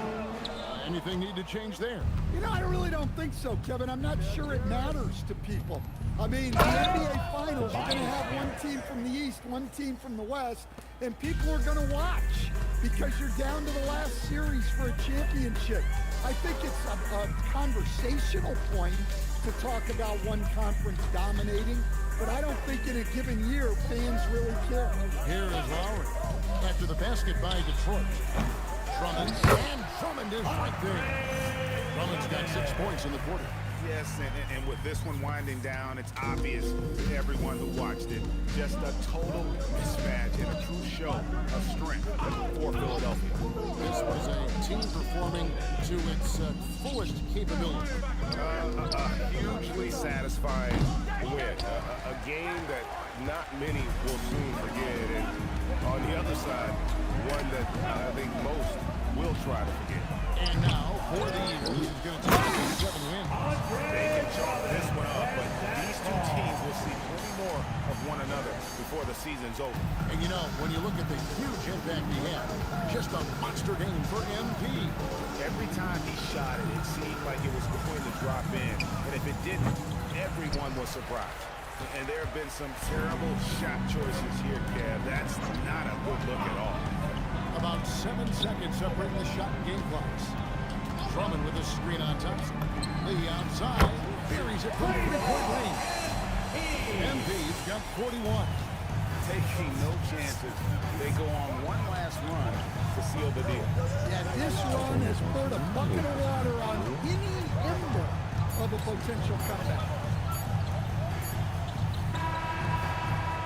Anything need to change there? You know, I really don't think so, Kevin. I'm not sure it matters to people. I mean, the NBA Finals, you're going to have one team from the East, one team from the West, and people are going to watch because you're down to the last series for a championship. I think it's a conversational point, to talk about one conference dominating, but I don't think in a given year fans really care. Here is Lowry. After the basket by Detroit. Drummond, and Drummond is right there. Drummond's got 6 points in the quarter. Yes, and with this one winding down, it's obvious to everyone who watched it. Just a total mismatch and a true show of strength for Philadelphia. This was a team performing to its fullest capability. A hugely satisfying win. A game that not many will soon forget. And on the other side, one that I think most will try to forget. And now, for the Eagles, who's going to take a 7 win. They can chalk this one up, but these two teams will see plenty more of one another before the season's over. And you know, when you look at the huge impact he had, just a monster game for MP. Every time he shot it, it seemed like it was going to drop in. And if it didn't, everyone was surprised. And there have been some terrible shot choices here, Kev. That's not a good look at all. About 7 seconds separating the shot and game clocks. Drummond with a screen on top. Lee outside. Buries it from 3-point range. MP's got 41. Taking no chances. They go on one last run to seal the deal. Yeah, this run has poured a bucket of water on any ember of a potential comeback.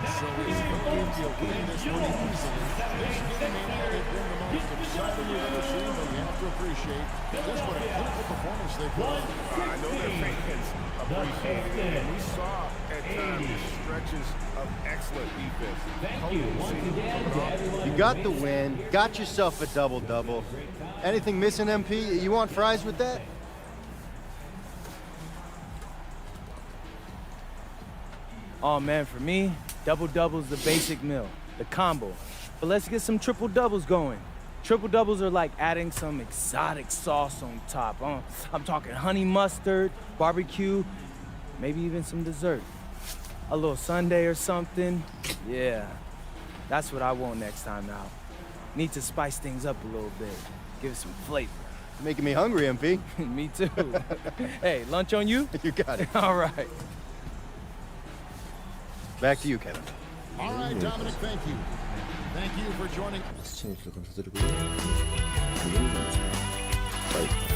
So it's Philadelphia winning this one easily. This game may not have been the most exciting you've ever seen, but you have to appreciate just what a critical performance they put on. I know their fans appreciate it. And we saw at times stretches of excellent defense. Thank you once again to everyone. You got the win, got yourself a double-double. Anything missing, MP? You want fries with that? Oh man, for me, double-double's the basic meal, the combo. But let's get some triple-doubles going. Triple-doubles are like adding some exotic sauce on top. I'm talking honey mustard, barbecue, maybe even some dessert. A little sundae or something. Yeah, that's what I want next time out. Need to spice things up a little bit, give it some flavor. Making me hungry, MP. Me too. Hey, lunch on you? You got it. All right. Back to you, Kevin. All right, Dominic, thank you. Thank you for joining. 시청해주셔서 감사드리고요. 안녕히 계세요. 바이.